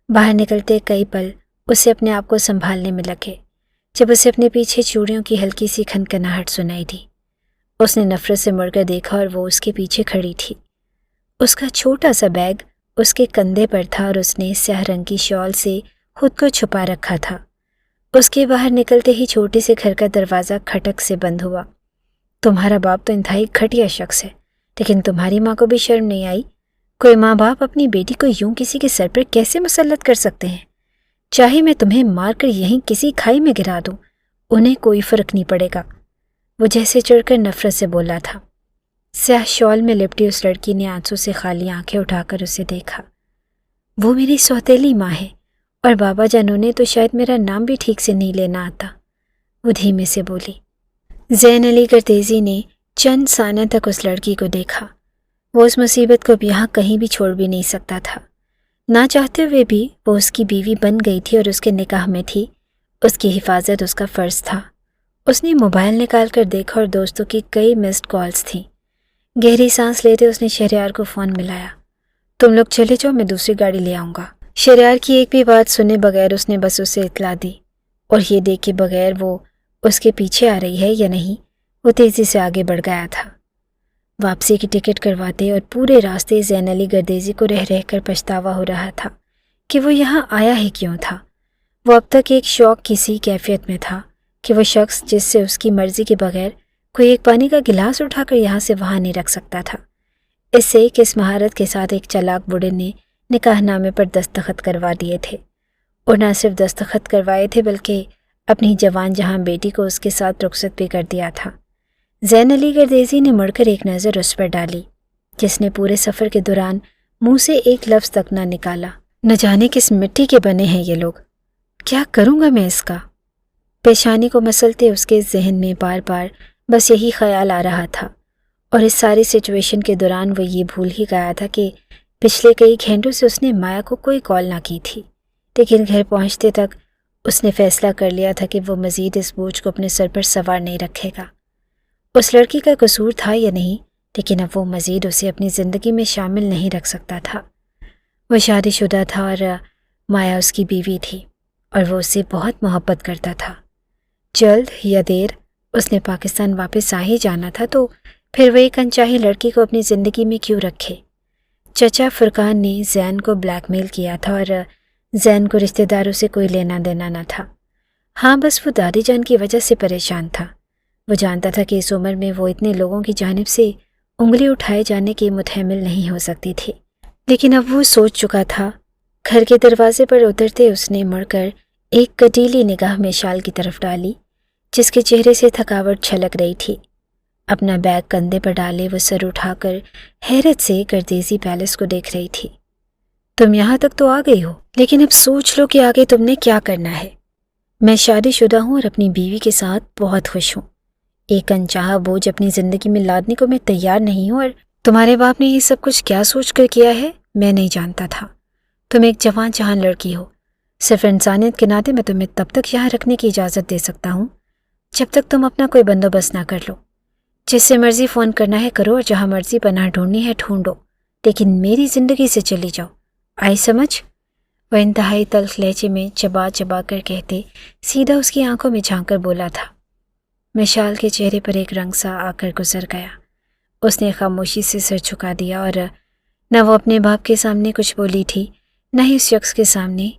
باہر نکلتے کئی پل اسے اپنے آپ کو سنبھالنے میں لگے جب اسے اپنے پیچھے چوڑیوں کی ہلکی سی کھنکھناہٹ سنائی دی۔ اس نے نفرت سے مڑ کر دیکھا اور وہ اس کے پیچھے کھڑی تھی۔ اس کا چھوٹا سا بیگ اس کے کندھے پر تھا اور اس نے سیاہ رنگ کی شال سے خود کو چھپا رکھا تھا۔ اس کے باہر نکلتے ہی چھوٹے سے گھر کا دروازہ کھٹک سے بند ہوا۔ تمہارا باپ تو انتہائی گھٹیا شخص ہے، لیکن تمہاری ماں کو بھی شرم نہیں آئی؟ کوئی ماں باپ اپنی بیٹی کو یوں کسی کے سر پر کیسے مسلط کر سکتے ہیں؟ چاہے میں تمہیں مار کر یہیں کسی کھائی میں گرا دوں، انہیں کوئی فرق نہیں پڑے گا۔ وہ جیسے چڑھ کر نفرت سے بولا تھا۔ سیاہ شال میں لپٹی اس لڑکی نے آنسوں سے خالی آنکھیں اٹھا کر اسے دیکھا۔ وہ میری سوتیلی ماں ہے، اور بابا جانوں نے تو شاید میرا نام بھی ٹھیک سے نہیں لینا آتا، وہ دھیمے سے بولی۔ زین علی گردیزی نے چند ثانیہ تک اس لڑکی کو دیکھا۔ وہ اس مصیبت کو اب یہاں کہیں بھی چھوڑ بھی نہیں سکتا تھا۔ نہ چاہتے ہوئے بھی وہ اس کی بیوی بن گئی تھی اور اس کے نکاح میں تھی۔ اس کی حفاظت اس کا فرض تھا۔ اس نے موبائل نکال کر دیکھا اور دوستوں کی کئی مسڈ کالز تھیں۔ گہری سانس لیتے اس نے شہریار کو فون ملایا۔ تم لوگ چلے جاؤ، میں دوسری گاڑی لے آؤں گا۔ شہریار کی ایک بھی بات سنے بغیر اس نے بس اسے اطلاع دی، اور یہ دیکھے بغیر وہ اس کے پیچھے آ رہی ہے یا نہیں، وہ تیزی سے آگے بڑھ گیا تھا۔ واپسی کی ٹکٹ کرواتے اور پورے راستے زین علی گردیزی کو رہ رہ کر پچھتاوا ہو رہا تھا کہ وہ یہاں آیا ہی کیوں تھا۔ وہ اب تک ایک شوق کی سی کیفیت میں تھا کہ وہ شخص جس سے اس کی مرضی کے بغیر کوئی ایک پانی کا گلاس اٹھا کر یہاں سے وہاں نہیں رکھ سکتا تھا۔ اس سے کس مہارت کے ساتھ ایک چالاک بوڑھے نے نکاح نامے پر دستخط کروا دیے تھے، اور نہ صرف دستخط کروائے تھے بلکہ اپنی جوان جہاں بیٹی کو اس کے ساتھ رخصت بھی کر دیا تھا۔ زین علی گردیزی نے مڑ کر ایک نظر اس پر ڈالی، جس نے پورے سفر کے دوران منہ سے ایک لفظ تک نہ نکالا۔ نہ جانے کس مٹی کے بنے ہیں یہ لوگ، کیا کروں گا میں اس کا؟ پیشانی کو مسلتے اس کے ذہن میں بار بار بس یہی خیال آ رہا تھا، اور اس ساری سچویشن کے دوران وہ یہ بھول ہی گیا تھا کہ پچھلے کئی گھنٹوں سے اس نے مایا کو کوئی کال نہ کی تھی۔ لیکن گھر پہنچتے تک اس نے فیصلہ کر لیا تھا کہ وہ مزید اس بوجھ کو اپنے سر پر سوار نہیں رکھے گا۔ اس لڑکی کا قصور تھا یا نہیں، لیکن اب وہ مزید اسے اپنی زندگی میں شامل نہیں رکھ سکتا تھا۔ وہ شادی شدہ تھا اور مایا اس کی بیوی تھی، اور وہ اس سے بہت محبت کرتا تھا۔ جلد یا دیر اس نے پاکستان واپس آ ہی جانا تھا، تو پھر وہ ایک انچاہی لڑکی کو اپنی زندگی میں کیوں رکھے؟ چچا فرقان نے زین کو بلیک میل کیا تھا، اور زین کو رشتہ داروں سے کوئی لینا دینا نہ تھا۔ ہاں، بس وہ دادی جان کی وجہ سے پریشان تھا۔ وہ جانتا تھا کہ اس عمر میں وہ اتنے لوگوں کی جانب سے انگلی اٹھائے جانے کی متحمل نہیں ہو سکتی تھی، لیکن اب وہ سوچ چکا تھا۔ گھر کے دروازے پر اترتے اس نے مڑ کر ایک کٹیلی نگاہ مشال کی طرف ڈالی، جس کے چہرے سے تھکاوٹ چھلک رہی تھی۔ اپنا بیگ کندھے پر ڈالے وہ سر اٹھا کر حیرت سے گردیزی پیلس کو دیکھ رہی تھی۔ تم یہاں تک تو آ گئی ہو، لیکن اب سوچ لو کہ آگے تم نے کیا کرنا ہے۔ میں شادی شدہ ہوں اور اپنی بیوی کے ساتھ بہت خوش ہوں۔ ایک انچاہا بوجھ اپنی زندگی میں لادنے کو میں تیار نہیں ہوں، اور تمہارے باپ نے یہ سب کچھ کیا سوچ کر کیا ہے میں نہیں جانتا تھا۔ تم ایک جوان جہان لڑکی ہو، صرف انسانیت کے ناطے میں تمہیں تب تک یہاں رکھنے کی اجازت دے سکتا ہوں جب تک تم اپنا کوئی بندوبست نہ کر لو۔ جس سے مرضی فون کرنا ہے کرو، اور جہاں مرضی پناہ ڈھونڈنی ہے ڈھونڈو، لیکن میری زندگی سے چلی جاؤ، آئی سمجھ؟ وہ انتہائی تلخ لہجے میں چبا چبا کر کہتے سیدھا اس کی آنکھوں میں جھانک کر بولا تھا۔ مشال کے چہرے پر ایک رنگ سا آ کر گزر گیا۔ اس نے خاموشی سے سر جھکا دیا اور نہ وہ اپنے باپ کے سامنے کچھ بولی تھی، نہ ہی اس شخص کے سامنے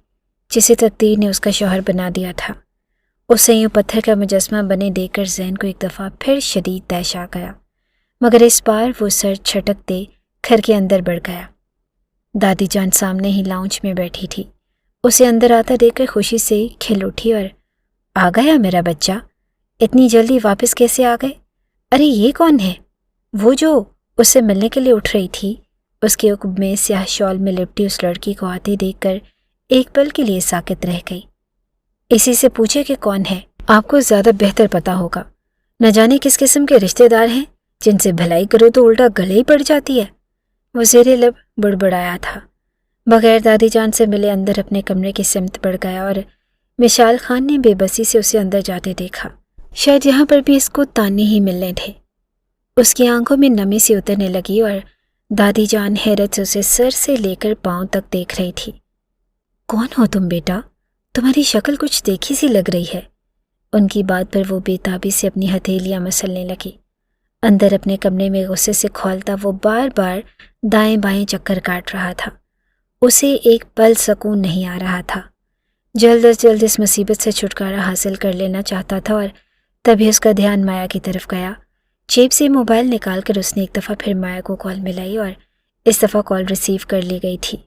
جسے تقدیر نے اس کا شوہر بنا دیا تھا۔ اسے یوں پتھر کا مجسمہ بنے دیکھ کر زین کو ایک دفعہ پھر شدید طیش آ گیا، مگر اس بار وہ سر چھٹکتے گھر کے اندر بڑھ گیا۔ دادی جان سامنے ہی لاؤنج میں بیٹھی تھی، اسے اندر آتا دیکھ کر خوشی سے کھل اٹھی اور آ گیا میرا بچہ، اتنی جلدی واپس کیسے آ گئے؟ ارے یہ کون ہے؟ وہ جو اس سے ملنے کے لیے اٹھ رہی تھی، اس کے عقب میں سیاہ شال میں لپٹی اس لڑکی کو آتے دیکھ کر ایک پل کے لیے ساکت رہ گئی۔ اسی سے پوچھے کہ کون ہے، آپ کو زیادہ بہتر پتا ہوگا، نہ جانے کس قسم کے رشتہ دار ہیں جن سے بھلائی کرو تو الٹا گلے ہی پڑ جاتی ہے، وہ زیر لب بڑبڑایا تھا۔ بغیر دادی جان سے ملے اندر اپنے کمرے کی سمت بڑھ گیا اور مشال خان نے بے بسی سے اسے اندر جاتے دیکھا۔ شاید یہاں پر بھی اس کو تانے ہی ملنے تھے۔ اس کی آنکھوں میں نمی سی اترنے لگی اور دادی جان حیرت سے اسے سر سے لے کر پاؤں تک دیکھ رہی تھی۔ کون ہو تم بیٹا؟ تمہاری شکل کچھ دیکھی سی لگ رہی ہے۔ ان کی بات پر وہ بے تابی سے اپنی ہتھیلیاں مسلنے لگی۔ اندر اپنے کمرے میں غصے سے کھولتا وہ بار بار دائیں بائیں چکر کاٹ رہا تھا۔ اسے ایک پل سکون نہیں آ رہا تھا۔ جلد از جلد اس مصیبت سے چھٹکارا حاصل کر لینا چاہتا تھا اور تبھی اس کا دھیان مایا کی طرف گیا۔ جیب سے موبائل نکال کر اس نے ایک دفعہ پھر مایا کو کال ملائی اور اس دفعہ کال ریسیو کر لی گئی تھی۔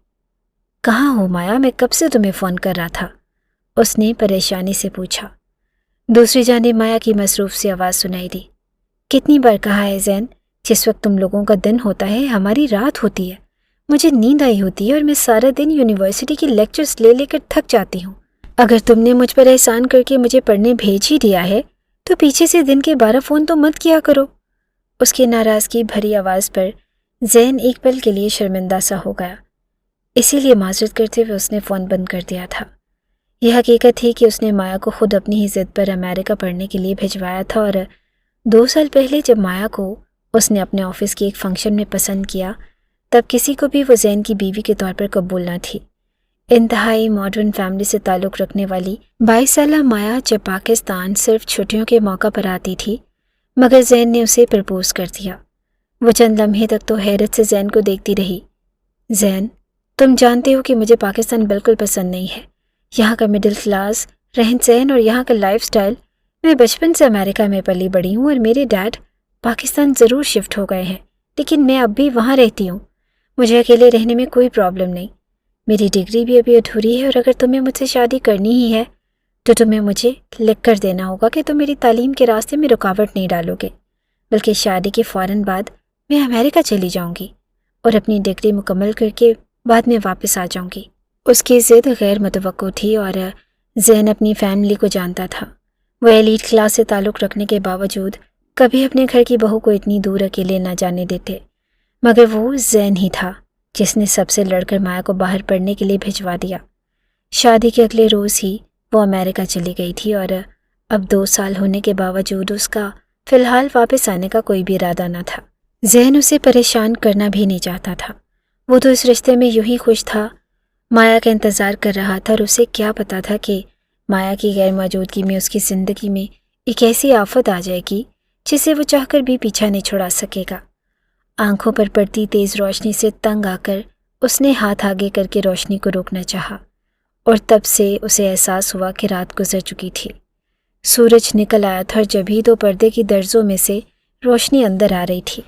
کہاں ہو مایا؟ میں کب سے تمہیں فون کر رہا تھا، اس نے پریشانی سے پوچھا۔ دوسری جانب مایا کی مصروف سی آواز سنائی دی۔ کتنی بار کہا ہے زین، جس وقت تم لوگوں کا دن ہوتا ہے ہماری رات ہوتی ہے، مجھے نیند آئی ہوتی ہے اور میں سارا دن یونیورسٹی کی لیکچرز لے لے کر تھک جاتی ہوں۔ اگر تم نے مجھ پر احسان کر کے مجھے پڑھنے بھیج ہی دیا ہے تو پیچھے سے دن کے 12 فون تو مت کیا کرو۔ اس کی ناراضگی بھری آواز پر زین ایک پل کے لیے شرمندہ سا ہو گیا، اسی لیے معذرت کرتے ہوئے اس نے فون بند کر دیا تھا۔ یہ حقیقت تھی کہ اس نے مایا کو خود اپنی ہی ضد پر امریکہ پڑھنے کے لیے بھجوایا تھا اور 2 سال پہلے جب مایا کو اس نے اپنے آفس کے ایک فنکشن میں پسند کیا تب کسی کو بھی وہ زین کی بیوی کے طور پر قبول نہ تھی۔ انتہائی ماڈرن فیملی سے تعلق رکھنے والی 22 سالہ مایا جب پاکستان صرف چھٹیوں کے موقع پر آتی تھی مگر زین نے اسے پرپوز کر دیا۔ وہ چند لمحے تک تو حیرت سے زین کو دیکھتی رہی۔ زین، تم جانتے ہو کہ مجھے پاکستان بالکل پسند نہیں ہے، یہاں کا مڈل کلاس رہن سہن اور یہاں کا لائف سٹائل۔ میں بچپن سے امریکہ میں پلی بڑھی ہوں اور میرے ڈیڈ پاکستان ضرور شفٹ ہو گئے ہیں لیکن میں اب بھی وہاں رہتی ہوں۔ مجھے اکیلے رہنے میں کوئی پرابلم نہیں، میری ڈگری بھی ابھی ادھوری ہے اور اگر تمہیں مجھ سے شادی کرنی ہی ہے تو تمہیں مجھے لکھ کر دینا ہوگا کہ تم میری تعلیم کے راستے میں رکاوٹ نہیں ڈالو گے، بلکہ شادی کے فوراً بعد میں امریکہ چلی جاؤں گی اور اپنی ڈگری مکمل کر کے بعد میں واپس آ جاؤں گی۔ اس کی ضد غیر متوقع تھی اور زین اپنی فیملی کو جانتا تھا۔ وہ ایلیٹ کلاس سے تعلق رکھنے کے باوجود کبھی اپنے گھر کی بہو کو اتنی دور اکیلے نہ جانے دیتے، مگر وہ زین ہی تھا جس نے سب سے لڑ کر مایا کو باہر پڑھنے کے لیے بھجوا دیا۔ شادی کے اگلے روز ہی وہ امریکہ چلی گئی تھی اور اب 2 سال ہونے کے باوجود اس کا فی الحال واپس آنے کا کوئی بھی ارادہ نہ تھا۔ زین اسے پریشان کرنا بھی نہیں چاہتا تھا، وہ تو اس رشتے میں یوں ہی خوش تھا، مایا کا انتظار کر رہا تھا اور اسے کیا پتا تھا کہ مایا کی غیر موجودگی میں اس کی زندگی میں ایک ایسی آفت آ جائے گی جسے وہ چاہ کر بھی پیچھا نہیں چھڑا سکے گا۔ آنکھوں پر پڑتی تیز روشنی سے تنگ آ کر اس نے ہاتھ آگے کر کے روشنی کو روکنا چاہا اور تب سے اسے احساس ہوا کہ رات گزر چکی تھی۔ سورج نکل آیا تھا اور جبھی تو پردے کی درزوں میں سے روشنی اندر آ رہی تھی۔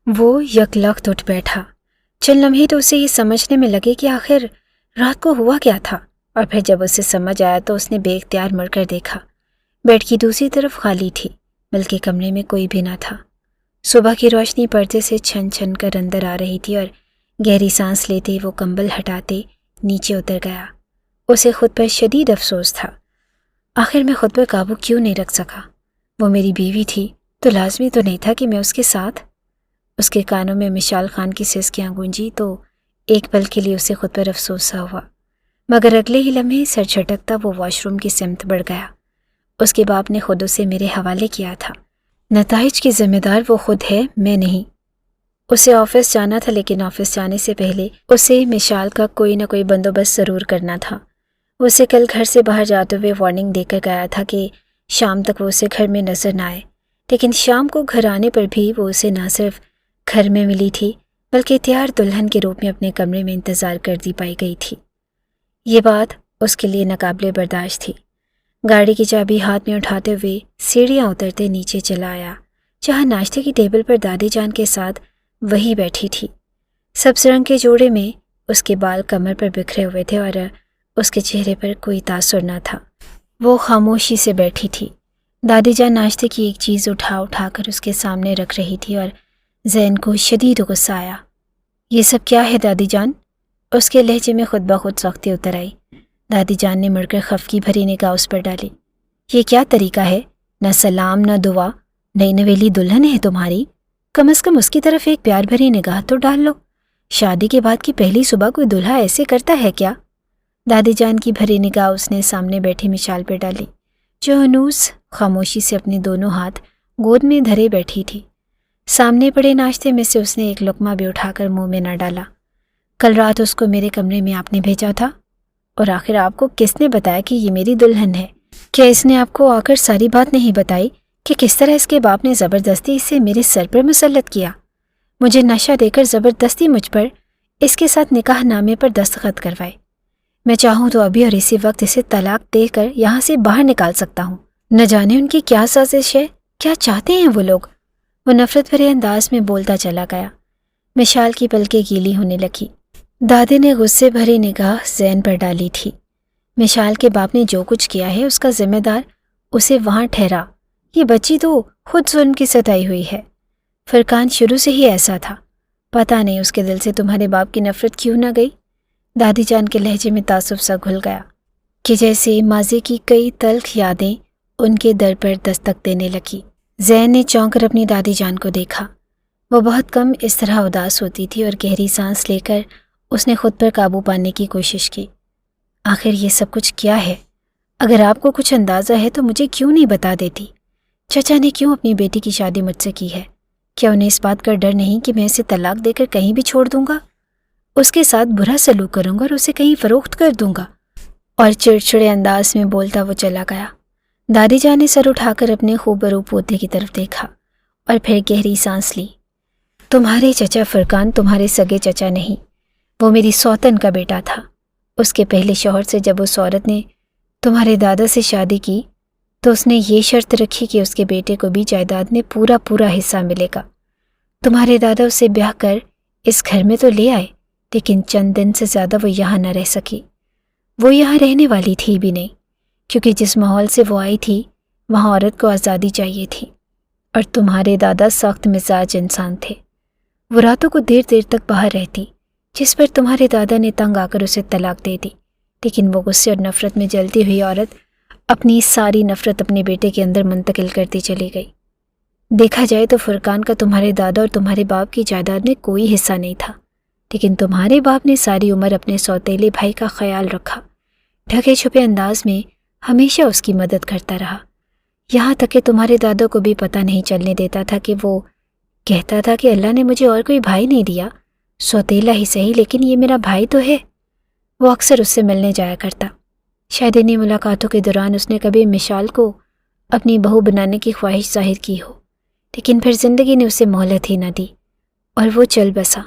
وہ یکلخت اٹھ بیٹھا۔ چند لمحے تو اسے یہ سمجھنے میں لگے کہ آخر رات کو ہوا کیا تھا، اور پھر جب اسے سمجھ آیا تو اس نے بے اختیار مڑ کر دیکھا۔ بیڈ کی دوسری طرف خالی تھی، بلکہ کمرے میں کوئی بھی نہ تھا۔ صبح کی روشنی پردے سے چھن چھن کر اندر آ رہی تھی اور گہری سانس لیتے وہ کمبل ہٹاتے نیچے اتر گیا۔ اسے خود پر شدید افسوس تھا، آخر میں خود پر قابو کیوں نہیں رکھ سکا؟ وہ میری بیوی تھی تو لازمی تو نہیں تھا کہ میں اس کے ساتھ؟ اس کے کانوں میں مشال خان کی سسکیاں گونجی تو ایک پل کے لیے اسے خود پر افسوس سا ہوا، مگر اگلے ہی لمحے سر جھٹکتا وہ واش روم کی سمت بڑھ گیا۔ اس کے باپ نے خود اسے میرے حوالے کیا تھا، نتائج کی ذمہ دار وہ خود ہے، میں نہیں۔ اسے آفس جانا تھا لیکن آفس جانے سے پہلے اسے مشال کا کوئی نہ کوئی بندوبست ضرور کرنا تھا۔ وہ اسے کل گھر سے باہر جاتے ہوئے وارننگ دے کر گیا تھا کہ شام تک وہ اسے گھر میں نظر نہ آئے، لیکن شام کو گھر آنے پر بھی وہ اسے نہ صرف گھر میں ملی تھی بلکہ تیار دلہن کے روپ میں اپنے کمرے میں انتظار کرتی پائی گئی تھی۔ یہ بات اس کے لیے ناقابل برداشت تھی۔ گاڑی کی چابی ہاتھ میں اٹھاتے ہوئے سیڑھیاں اترتے نیچے چلا آیا، جہاں ناشتے کی ٹیبل پر دادی جان کے ساتھ وہی بیٹھی تھی۔ سبز رنگ کے جوڑے میں اس کے بال کمر پر بکھرے ہوئے تھے اور اس کے چہرے پر کوئی تاثر نہ تھا۔ وہ خاموشی سے بیٹھی تھی۔ دادی جان ناشتے کی ایک چیز اٹھا کر اس کے سامنے رکھ رہی تھی اور زین کو شدید غصہ آیا۔ یہ سب کیا ہے دادی جان؟ اس کے لہجے میں خود بخود سختی اتر آئی۔ دادی جان نے مڑ کر خفگی بھری نگاہ اس پر ڈالی۔ یہ کیا طریقہ ہے؟ نہ سلام نہ دعا، نئی نویلی دلہن ہے تمہاری، کم از کم اس کی طرف ایک پیار بھری نگاہ تو ڈال لو۔ شادی کے بعد کی پہلی صبح کوئی دلہا ایسے کرتا ہے کیا؟ دادی جان کی بھری نگاہ اس نے سامنے بیٹھی مشال پہ ڈالی، جو ہنوز خاموشی سے اپنے دونوں ہاتھ گود میں دھرے بیٹھی تھی۔ سامنے پڑے ناشتے میں سے اس نے ایک لقمہ بھی اٹھا کر منہ میں نہ ڈالا۔ کل رات اس کو میرے کمرے میں آپ نے بھیجا تھا، اور آخر آپ کو کس نے بتایا کہ یہ میری دلہن ہے؟ کیا اس نے آپ کو آ کر ساری بات نہیں بتائی کہ کس طرح اس کے باپ نے زبردستی اسے میرے سر پر مسلط کیا، مجھے نشہ دے کر زبردستی مجھ پر اس کے ساتھ نکاح نامے پر دستخط کروائے؟ میں چاہوں تو ابھی اور اسی وقت اسے طلاق دے کر یہاں سے باہر نکال سکتا ہوں۔ نہ جانے ان کی کیا سازش ہے، کیا چاہتے ہیں وہ لوگ؟ وہ نفرت بھرے انداز میں بولتا چلا گیا۔ مشال کی پلکیں گیلی ہونے لگی۔ دادی نے غصے بھری نگاہ زین پر ڈالی تھی۔ مشال کے باپ نے جو کچھ کیا ہے اس کا ذمہ دار اسے وہاں ٹھہرا۔ یہ بچی تو خود ظلم کی ستائی ہوئی ہے۔ فرقان شروع سے ہی ایسا تھا، پتہ نہیں اس کے دل سے تمہارے باپ کی نفرت کیوں نہ گئی۔ دادی جان کے لہجے میں تعصب سا گھل گیا کہ جیسے ماضی کی کئی تلخ یادیں ان کے در پر دستک دینے لگی۔ زین نے چونک کر اپنی دادی جان کو دیکھا۔ وہ بہت کم اس طرح اداس ہوتی تھی اور گہری سانس لے کر اس نے خود پر قابو پانے کی کوشش کی۔ آخر یہ سب کچھ کیا ہے؟ اگر آپ کو کچھ اندازہ ہے تو مجھے کیوں نہیں بتا دیتی؟ چچا نے کیوں اپنی بیٹی کی شادی مجھ سے کی ہے؟ کیا انہیں اس بات کا ڈر نہیں کہ میں اسے طلاق دے کر کہیں بھی چھوڑ دوں گا، اس کے ساتھ برا سلوک کروں گا اور اسے کہیں فروخت کر دوں گا؟ اور چڑچڑے انداز میں بولتا وہ چلا گیا۔ دادی جان نے سر اٹھا کر اپنے خوبرو پوتے کی طرف دیکھا اور پھر گہری سانس لی۔ تمہارے چچا فرقان تمہارے سگے چچا نہیں، وہ میری سوتن کا بیٹا تھا۔ اس کے پہلے شوہر سے جب اس عورت نے تمہارے دادا سے شادی کی تو اس نے یہ شرط رکھی کہ اس کے بیٹے کو بھی جائیداد میں پورا حصہ ملے گا۔ تمہارے دادا اسے بیاہ کر اس گھر میں تو لے آئے، لیکن چند دن سے زیادہ وہ یہاں نہ رہ سکی۔ وہ یہاں رہنے والی تھی بھی نہیں، کیونکہ جس ماحول سے وہ آئی تھی وہاں عورت کو آزادی چاہیے تھی، اور تمہارے دادا سخت مزاج انسان تھے۔ وہ راتوں کو دیر تک باہر رہتی، جس پر تمہارے دادا نے تنگ آ کر اسے طلاق دے دی، لیکن وہ غصے اور نفرت میں جلتی ہوئی عورت اپنی ساری نفرت اپنے بیٹے کے اندر منتقل کرتی چلی گئی۔ دیکھا جائے تو فرقان کا تمہارے دادا اور تمہارے باپ کی جائیداد میں کوئی حصہ نہیں تھا، لیکن تمہارے باپ نے ساری عمر اپنے سوتیلے بھائی کا خیال رکھا، ڈھکے چھپے انداز میں ہمیشہ اس کی مدد کرتا رہا، یہاں تک کہ تمہارے دادا کو بھی پتہ نہیں چلنے دیتا تھا کہ وہ کہتا تھا کہ اللہ نے مجھے اور کوئی بھائی نہیں دیا، سوتیلا ہی صحیح لیکن یہ میرا بھائی تو ہے۔ وہ اکثر اس سے ملنے جایا کرتا۔ شاید انہیں ملاقاتوں کے دوران اس نے کبھی مشال کو اپنی بہو بنانے کی خواہش ظاہر کی ہو، لیکن پھر زندگی نے اسے مہلت ہی نہ دی اور وہ چل بسا۔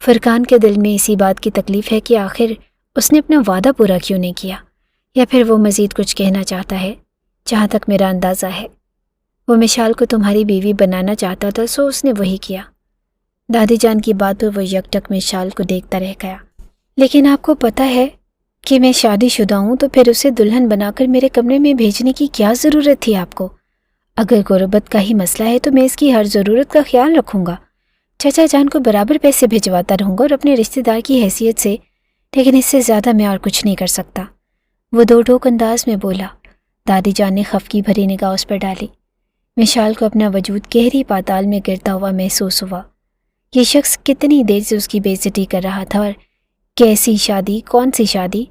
فرقان کے دل میں اسی بات کی تکلیف ہے کہ آخر اس نے اپنا وعدہ پورا کیوں نہیں کیا، یا پھر وہ مزید کچھ کہنا چاہتا ہے۔ جہاں تک میرا اندازہ ہے وہ مشال کو تمہاری بیوی بنانا چاہتا تھا، سو اس نے وہی کیا۔ دادی جان کی بات پر وہ یکٹک مشال کو دیکھتا رہ گیا۔ لیکن آپ کو پتہ ہے کہ میں شادی شدہ ہوں، تو پھر اسے دلہن بنا کر میرے کمرے میں بھیجنے کی کیا ضرورت تھی آپ کو؟ اگر غربت کا ہی مسئلہ ہے تو میں اس کی ہر ضرورت کا خیال رکھوں گا، چچا جان کو برابر پیسے بھجواتا رہوں گا اور اپنے رشتہ دار کی حیثیت سے، لیکن اس سے زیادہ میں اور کچھ نہیں کر سکتا۔ وہ دو ٹوک انداز میں بولا۔ دادی جان نے خفگی بھری نگاہ اس پر ڈالی۔ مشال کو اپنا وجود گہری پاتال میں گرتا ہوا محسوس ہوا۔ یہ شخص کتنی دیر سے اس کی بے عزتی کر رہا تھا، اور کیسی شادی، کون سی شادی؟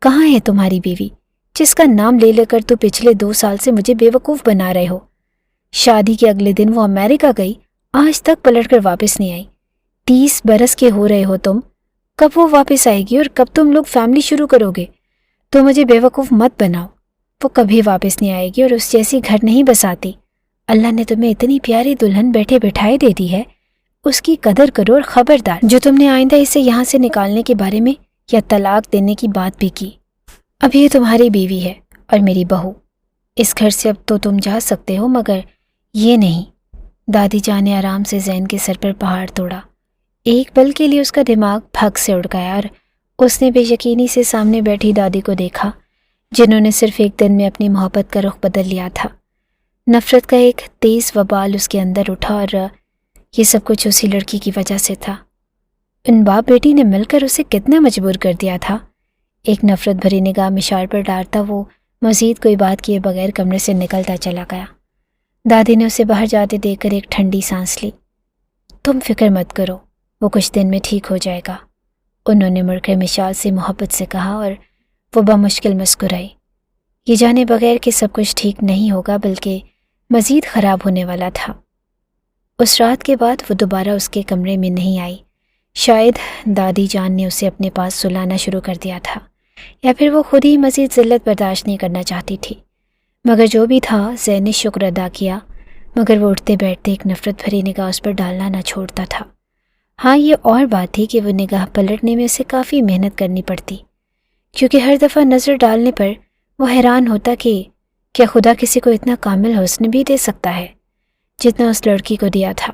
کہاں ہے تمہاری بیوی جس کا نام لے کر تو پچھلے 2 سال سے مجھے بے وقوف بنا رہے ہو؟ شادی کے اگلے دن وہ امریکہ گئی، آج تک پلٹ کر واپس نہیں آئی۔ 30 برس کے ہو رہے ہو تم، کب وہ واپس آئے گی اور کب تم لوگ فیملی شروع کرو گے؟ تو مجھے بے وقوف مت بناؤ، وہ کبھی واپس نہیں آئے گی اور اس جیسی گھر نہیں بساتی۔ اللہ نے تمہیں اتنی پیاری دلہن بیٹھے بٹھائے دے دی ہے، اس کی قدر کرو اور خبردار جو تم نے آئندہ اسے یہاں سے نکالنے کے بارے میں یا طلاق دینے کی بات بھی کی۔ اب یہ تمہاری بیوی ہے اور میری بہو، اس گھر سے اب تو تم جا سکتے ہو مگر یہ نہیں۔ دادی جان نے آرام سے زین کے سر پر پہاڑ توڑا۔ ایک پل کے لیے اس کا دماغ پھک سے اڑ گیا اور اس نے بے یقینی سے سامنے بیٹھی دادی کو دیکھا جنہوں نے صرف ایک دن میں اپنی محبت کا رخ بدل لیا تھا۔ نفرت کا ایک تیز وبال اس کے اندر اٹھا اور یہ سب کچھ اسی لڑکی کی وجہ سے تھا۔ ان باپ بیٹی نے مل کر اسے کتنا مجبور کر دیا تھا۔ ایک نفرت بھری نگاہ مشال پر ڈالتا وہ مزید کوئی بات کیے بغیر کمرے سے نکلتا چلا گیا۔ دادی نے اسے باہر جاتے دیکھ کر ایک ٹھنڈی سانس لی۔ تم فکر مت کرو، وہ کچھ دن میں ٹھیک ہو جائے گا، انہوں نے مڑ کر مشال سے محبت سے کہا اور وہ بمشکل مسکرائی، یہ جانے بغیر کہ سب کچھ ٹھیک نہیں ہوگا بلکہ مزید خراب ہونے والا تھا۔ اس رات کے بعد وہ دوبارہ اس کے کمرے میں نہیں آئی۔ شاید دادی جان نے اسے اپنے پاس سلانا شروع کر دیا تھا یا پھر وہ خود ہی مزید ذلت برداشت نہیں کرنا چاہتی تھی، مگر جو بھی تھا زین نے شکر ادا کیا، مگر وہ اٹھتے بیٹھتے ایک نفرت بھری نگاہ اس پر ڈالنا نہ چھوڑتا تھا۔ ہاں یہ اور بات تھی کہ وہ نگاہ پلٹنے میں اسے کافی محنت کرنی پڑتی، کیونکہ ہر دفعہ نظر ڈالنے پر وہ حیران ہوتا کہ کیا خدا کسی کو اتنا کامل حسن بھی دے سکتا ہے جتنا اس لڑکی کو دیا تھا۔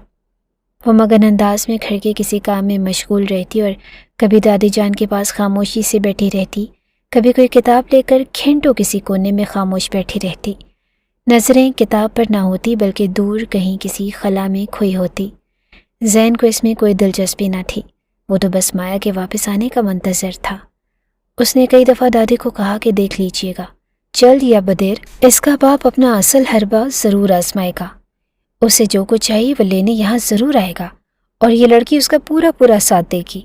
وہ مگن انداز میں کھڑ کے کسی کام میں مشغول رہتی اور کبھی دادی جان کے پاس خاموشی سے بیٹھی رہتی، کبھی کوئی کتاب لے کر گھنٹوں کسی کونے میں خاموش بیٹھی رہتی۔ نظریں کتاب پر نہ ہوتی بلکہ دور کہیں کسی خلا میں کھوئی ہوتی۔ زین کو اس میں کوئی دلچسپی نہ تھی، وہ تو بس مایا کے واپس آنے کا منتظر تھا۔ اس نے کئی دفعہ دادی کو کہا کہ دیکھ لیجئے گا، جلد یا بدیر اس کا باپ اپنا اصل حربہ ضرور آزمائے گا، اسے جو کچھ چاہیے وہ لینے یہاں ضرور آئے گا اور یہ لڑکی اس کا پورا ساتھ دے گی۔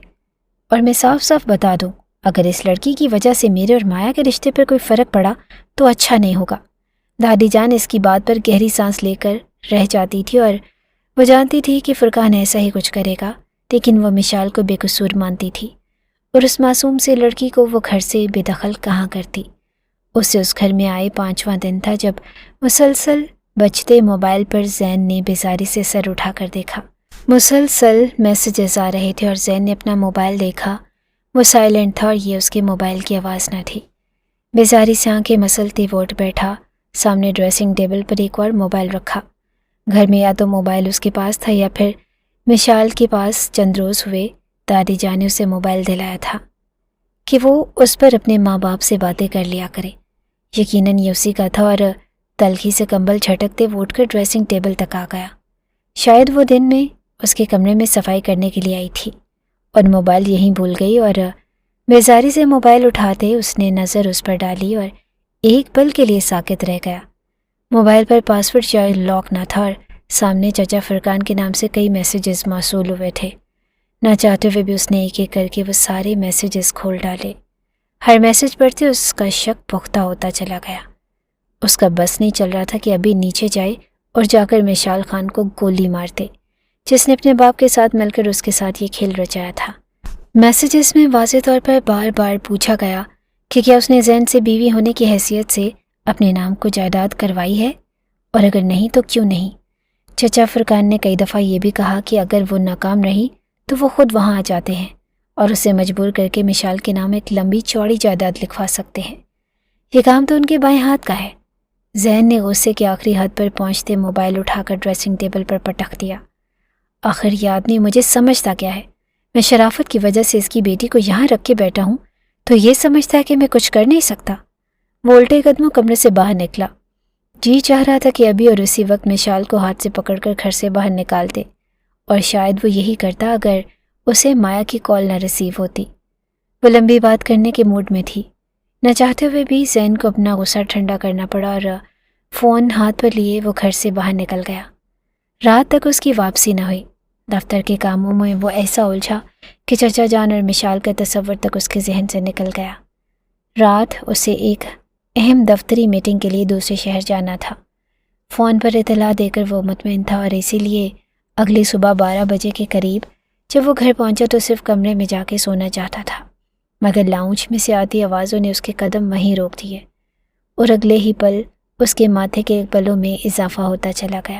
اور میں صاف صاف بتا دوں، اگر اس لڑکی کی وجہ سے میرے اور مایا کے رشتے پر کوئی فرق پڑا تو اچھا نہیں ہوگا۔ دادی جان اس کی بات پر گہری سانس لے کر رہ جاتی تھی اور وہ جانتی تھی کہ فرقان ایسا ہی کچھ کرے گا، لیکن وہ مشال کو بے قصور مانتی تھی اور اس معصوم سے لڑکی کو وہ گھر سے بے دخل کہاں کرتی۔ اسے اس گھر میں آئے 5واں دن تھا جب مسلسل بجتے موبائل پر زین نے بیزاری سے سر اٹھا کر دیکھا۔ مسلسل میسیجز آ رہے تھے اور زین نے اپنا موبائل دیکھا، وہ سائلنٹ تھا اور یہ اس کے موبائل کی آواز نہ تھی۔ بیزاری سے آنکھیں مسلتے وہ اٹھ بیٹھا، سامنے ڈریسنگ ٹیبل پر ایک اور موبائل رکھا۔ گھر میں یا تو موبائل اس کے پاس تھا یا پھر مشال کے پاس چند روز ہوئے دادی جان نے اسے موبائل دلایا تھا کہ وہ اس پر اپنے ماں باپ سے باتیں کر لیا کرے۔ یقیناً یہ اسی کا تھا اور تلخی سے کمبل جھٹکتے وہ اٹھ کر ڈریسنگ ٹیبل تک آ گیا۔ شاید وہ دن میں اس کے کمرے میں صفائی کرنے کے لیے آئی تھی اور موبائل یہیں بھول گئی، اور بیزاری سے موبائل اٹھاتے اس نے نظر اس پر ڈالی اور ایک پل کے لیے ساکت رہ گیا۔ موبائل پر پاس ورڈ شاید لاک نہ تھا اور سامنے چچا فرقان کے نام سے کئی میسیجز موصول ہوئے تھے۔ نہ چاہتے ہوئے بھی اس نے ایک ایک کر کے وہ سارے میسیجز کھول ڈالے۔ ہر میسیج پڑھتے اس کا شک پختہ ہوتا چلا گیا۔ اس کا بس نہیں چل رہا تھا کہ ابھی نیچے جائے اور جا کر مشال خان کو گولی مار دے، جس نے اپنے باپ کے ساتھ مل کر اس کے ساتھ یہ کھیل رچایا تھا۔ میسیجز میں واضح طور پر بار بار پوچھا گیا کہ کیا اس نے زین سے بیوی ہونے کی حیثیت سے اپنے نام کو جائیداد کروائی ہے، اور اگر نہیں تو کیوں نہیں۔ چچا فرقان نے کئی دفعہ یہ بھی کہا کہ اگر وہ ناکام رہی تو وہ خود وہاں آ جاتے ہیں اور اسے مجبور کر کے مشال کے نام ایک لمبی چوڑی جائیداد لکھوا سکتے ہیں۔ یہ کام تو ان کے بائیں ہاتھ کا ہے۔ زین نے غصے کے آخری حد پر پہنچتے موبائل اٹھا کر ڈریسنگ ٹیبل پر پٹک دیا۔ آخر یہ آدمی مجھے سمجھتا کیا ہے؟ میں شرافت کی وجہ سے اس کی بیٹی کو یہاں رکھ کے بیٹھا ہوں تو یہ سمجھتا ہے کہ میں کچھ کر نہیں سکتا۔ وہ الٹے قدموں کمرے سے باہر نکلا۔ جی چاہ رہا تھا کہ ابھی اور اسی وقت مشال کو ہاتھ سے پکڑ کر گھر سے باہر نکال دے، اور شاید وہ یہی کرتا اگر اسے مایا کی کال نہ ریسیو ہوتی۔ وہ لمبی بات کرنے کے موڈ میں تھی۔ نہ چاہتے ہوئے بھی زین کو اپنا غصہ ٹھنڈا کرنا پڑا اور فون ہاتھ پر لیے وہ گھر سے باہر نکل گیا۔ رات تک اس کی واپسی نہ ہوئی۔ دفتر کے کاموں میں وہ ایسا الجھا کہ چچا جان اور مشال کا تصور تک اس کے ذہن سے نکل گیا۔ رات اسے ایک اہم دفتری میٹنگ کے لیے دوسرے شہر جانا تھا۔ فون پر اطلاع دے کر وہ مطمئن تھا اور اسی لیے اگلی صبح 12 بجے کے قریب جب وہ گھر پہنچا تو صرف کمرے میں جا کے سونا چاہتا تھا، مگر لاؤنج میں سے آتی آوازوں نے اس کے قدم وہیں روک دیے اور اگلے ہی پل اس کے ماتھے کے بالوں میں اضافہ ہوتا چلا گیا۔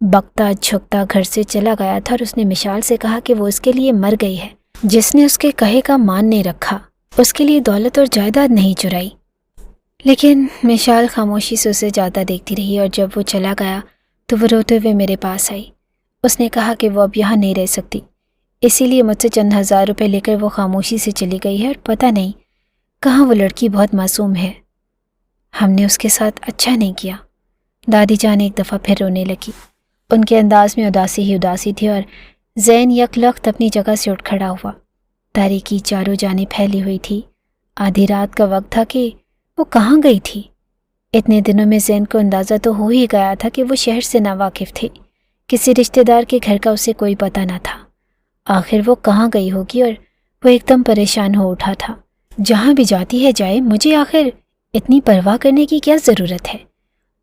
بکتا جھکتا گھر سے چلا گیا تھا اور اس نے مشال سے کہا کہ وہ اس کے لیے مر گئی ہے۔ جس نے اس کے کہے کا مان نہیں رکھا، اس کے لیے دولت اور جائیداد نہیں چرائی۔ لیکن مشال خاموشی سے اسے جاتا دیکھتی رہی، اور جب وہ چلا گیا تو وہ روتے ہوئے میرے پاس آئی۔ اس نے کہا کہ وہ اب یہاں نہیں رہ سکتی، اسی لیے مجھ سے چند ہزار روپے لے کر وہ خاموشی سے چلی گئی ہے، اور پتہ نہیں کہاں وہ لڑکی بہت معصوم ہے۔ ہم نے اس کے ساتھ اچھا نہیں کیا۔ دادی جان ایک دفعہ پھر رونے لگی۔ ان کے انداز میں اداسی ہی اداسی تھی، اور زین یک لخت اپنی جگہ سے اٹھ کھڑا ہوا۔ تاریکی چاروں جانب پھیلی ہوئی تھی۔ آدھی رات کا وقت تھا کہ وہ کہاں گئی تھی۔ اتنے دنوں میں زین کو اندازہ تو ہو ہی گیا تھا کہ وہ شہر سے ناواقف تھی۔ کسی رشتہ دار کے گھر کا اسے کوئی پتہ نہ تھا۔ آخر وہ کہاں گئی ہوگی، اور وہ ایک دم پریشان ہو اٹھا تھا۔ جہاں بھی جاتی ہے جائے، مجھے آخر اتنی پرواہ کرنے کی کیا ضرورت ہے؟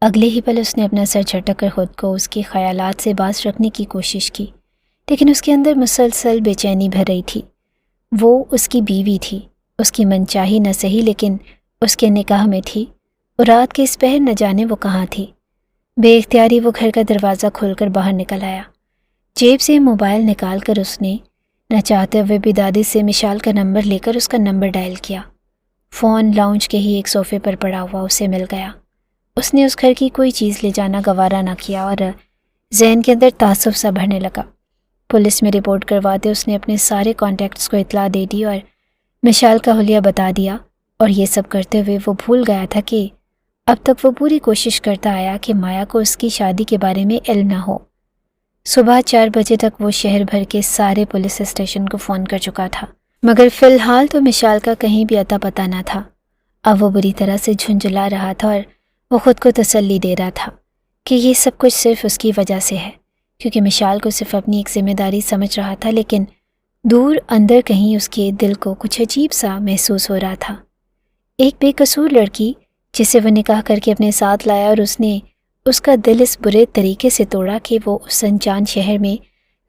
اگلے ہی پل اس نے اپنا سر جھٹک کر خود کو اس کے خیالات سے باز رکھنے کی کوشش کی، لیکن اس کے اندر مسلسل بے چینی بھر رہی تھی۔ وہ اس کی بیوی تھی، اس کی منچاہی نہ سہی لیکن اس کے نکاح میں تھی، اور رات کے اس پہر نہ جانے وہ کہاں تھی۔ بے اختیاری وہ گھر کا دروازہ کھول کر باہر نکل آیا۔ جیب سے موبائل نکال کر اس نے نہ چاہتے ہوئے بھی دادی سے مشال کا نمبر لے کر اس کا نمبر ڈائل کیا۔ فون لاؤنج کے ہی ایک صوفے پر پڑا ہوا اسے مل گیا۔ اس نے اس گھر کی کوئی چیز لے جانا گوارا نہ کیا، اور ذہن کے اندر تعصب سا بڑھنے لگا۔ پولیس میں رپورٹ کرواتے اس نے اپنے سارے کانٹیکٹس کو اطلاع دے دی اور مشال کا حلیہ بتا دیا، اور یہ سب کرتے ہوئے وہ بھول گیا تھا کہ اب تک وہ پوری کوشش کرتا آیا کہ مایا کو اس کی شادی کے بارے میں علم نہ ہو۔ صبح 4 بجے تک وہ شہر بھر کے سارے پولیس اسٹیشن کو فون کر چکا تھا، مگر فی الحال تو مشال کا کہیں بھی اتا پتہ نہ تھا۔ اب وہ بری طرح سے جھنجھلا رہا تھا، اور وہ خود کو تسلی دے رہا تھا کہ یہ سب کچھ صرف اس کی وجہ سے ہے، کیونکہ مشال کو صرف اپنی ایک ذمہ داری سمجھ رہا تھا، لیکن دور اندر کہیں اس کے دل کو کچھ عجیب سا محسوس ہو رہا تھا۔ ایک بے قصور لڑکی جسے وہ نکاح کر کے اپنے ساتھ لایا، اور اس نے اس کا دل اس برے طریقے سے توڑا کہ وہ اس انجان شہر میں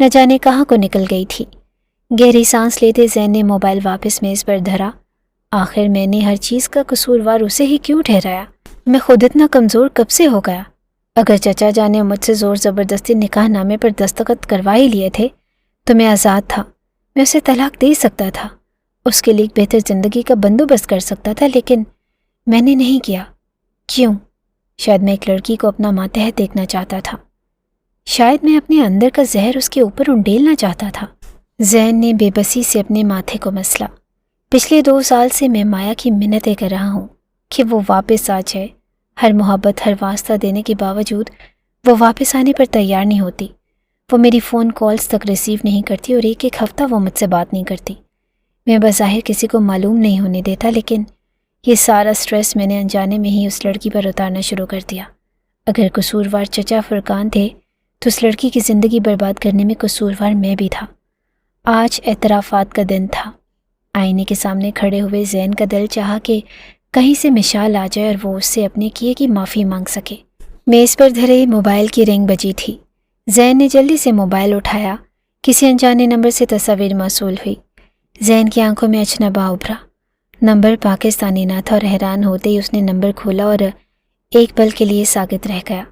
نہ جانے کہاں کو نکل گئی تھی۔ گہری سانس لیتے زین نے موبائل واپس میز پر دھرا۔ آخر میں نے ہر چیز کا قصوروار اسے ہی کیوں ٹھہرایا؟ میں خود اتنا کمزور کب سے ہو گیا؟ اگر چچا جان نے مجھ سے زور زبردستی نکاح نامے پر دستخط کروا ہی لیے تھے تو میں آزاد تھا، میں اسے طلاق دے سکتا تھا، اس کے لیے ایک بہتر زندگی کا بندوبست کر سکتا تھا، لیکن میں نے نہیں کیا۔ کیوں؟ شاید میں ایک لڑکی کو اپنا ماتحت دیکھنا چاہتا تھا، شاید میں اپنے اندر کا زہر اس کے اوپر انڈیلنا چاہتا تھا۔ زین نے بے بسی سے اپنے ماتھے کو مسلا۔ پچھلے 2 سال سے میں مایا کی منتیں کر رہا ہوں کہ وہ واپس آ جائے۔ ہر محبت، ہر واسطہ دینے کے باوجود وہ واپس آنے پر تیار نہیں ہوتی۔ وہ میری فون کالز تک ریسیو نہیں کرتی، اور ایک ہفتہ وہ مجھ سے بات نہیں کرتی۔ میں بظاہر کسی کو معلوم نہیں ہونے دیتا، لیکن یہ سارا سٹریس میں نے انجانے میں ہی اس لڑکی پر اتارنا شروع کر دیا۔ اگر قصوروار چچا فرقان تھے تو اس لڑکی کی زندگی برباد کرنے میں قصوروار میں بھی تھا۔ آج اعترافات کا دن تھا۔ آئینے کے سامنے کھڑے ہوئے زین کا دل چاہا کہ کہیں سے مشال آ جائے اور وہ اس سے اپنے کیے کی معافی مانگ سکے۔ میز پر دھرے موبائل کی رنگ بجی تھی۔ زین نے جلدی سے موبائل اٹھایا۔ کسی انجانے نمبر سے تصاویر موصول ہوئی۔ زین کی آنکھوں میں اچنبا ابھرا۔ نمبر پاکستانی نہ تھا، اور حیران ہوتے ہی اس نے نمبر کھولا اور ایک پل کے لیے ساکت رہ گیا۔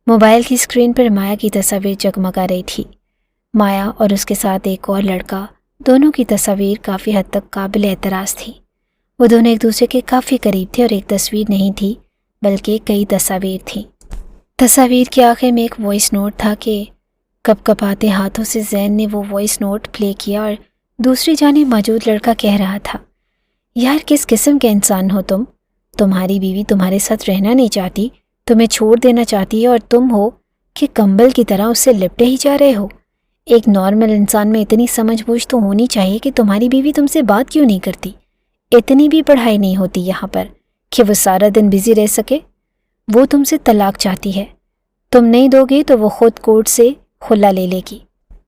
موبائل کی اسکرین پر مایا کی تصاویر جگمگا رہی تھی۔ مایا اور اس کے ساتھ ایک اور لڑکا، دونوں کی تصاویر کافی حد تک قابل اعتراض تھی۔ وہ دونوں ایک دوسرے کے کافی قریب تھے، اور ایک تصویر نہیں تھی بلکہ کئی تصاویر تھیں۔ تصاویر کے آخر میں ایک وائس نوٹ تھا کہ کپ کپاتے ہاتھوں سے زین نے وہ وائس نوٹ پلے کیا، اور دوسری جانب موجود لڑکا کہہ رہا تھا، یار کس قسم کے انسان ہو تم؟ تمہاری بیوی تمہارے ساتھ رہنا نہیں چاہتی، تمہیں چھوڑ دینا چاہتی ہے، اور تم ہو کہ کمبل کی طرح اس سے لپٹے ہی جا رہے ہو۔ ایک نارمل انسان میں اتنی سمجھ بوجھ تو ہونی چاہیے کہ تمہاری بیوی تم سے بات کیوں نہیں کرتی؟ اتنی بھی پڑھائی نہیں ہوتی یہاں پر کہ وہ سارا دن بزی رہ سکے؟ وہ تم سے طلاق چاہتی ہے، تم نہیں دو گے تو وہ خود کورٹ سے خلا لے لے گی۔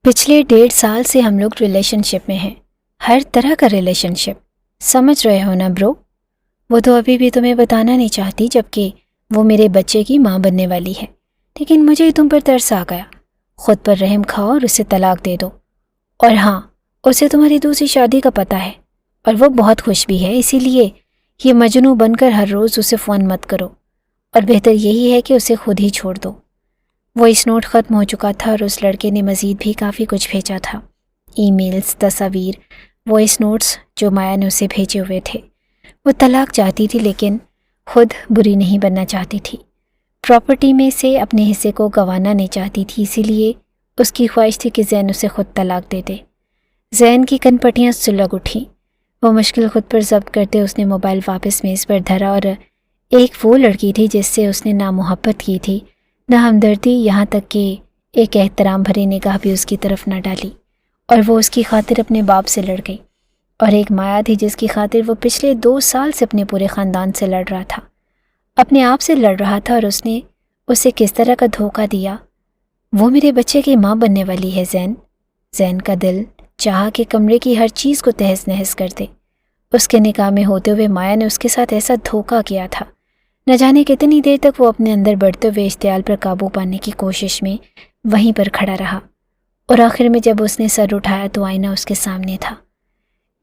پچھلے 1.5 سال سے ہم لوگ ریلیشن شپ میں ہیں، ہر طرح کا ریلیشن شپ، سمجھ رہے ہو نا برو؟ وہ تو ابھی بھی تمہیں بتانا نہیں چاہتی، جبکہ وہ میرے بچے کی ماں بننے والی ہے، لیکن مجھے تم پر ترس آ گیا۔ خود پر رحم کھاؤ اور اسے طلاق دے دو۔ اور ہاں، اسے تمہاری دوسری شادی کا پتہ ہے، اور وہ بہت خوش بھی ہے، اسی لیے یہ مجنوں بن کر ہر روز اسے فون مت کرو، اور بہتر یہی ہے کہ اسے خود ہی چھوڑ دو۔ وائس نوٹ ختم ہو چکا تھا اور اس لڑکے نے مزید بھی کافی کچھ بھیجا تھا، ای میلز، تصاویر، وائس نوٹس جو مایا نے اسے بھیجے ہوئے تھے۔ وہ طلاق چاہتی تھی لیکن خود بری نہیں بننا چاہتی تھی، پراپرٹی میں سے اپنے حصے کو گنوانا نہیں چاہتی تھی، اسی لیے اس کی خواہش تھی کہ زین اسے خود طلاق دے دے۔ زین کی کن پٹیاں سلگ اٹھیں، وہ مشکل خود پر ضبط کرتے اس نے موبائل واپس میز پر دھرا، اور ایک وہ لڑکی تھی جس سے اس نے نہ محبت کی تھی نہ ہمدردی، یہاں تک کہ ایک احترام بھری نگاہ بھی اس کی طرف نہ ڈالی، اور وہ اس کی خاطر اپنے باپ سے لڑ گئی۔ اور ایک مایا تھی جس کی خاطر وہ پچھلے 2 سال سے اپنے پورے خاندان سے لڑ رہا تھا، اپنے آپ سے لڑ رہا تھا، اور اس نے اسے کس طرح کا دھوکہ دیا۔ وہ میرے بچے کی ماں بننے والی ہے زین۔ زین کا دل چاہا کہ کمرے کی ہر چیز کو تہس نہس کر دے۔ اس کے نکاح میں ہوتے ہوئے مایا نے اس کے ساتھ ایسا دھوکہ کیا تھا، نہ جانے کتنی دیر تک وہ اپنے اندر بڑھتے ہوئے اشتعال پر قابو پانے کی کوشش میں وہیں پر کھڑا رہا، اور آخر میں جب اس نے سر اٹھایا تو آئینہ اس کے سامنے تھا۔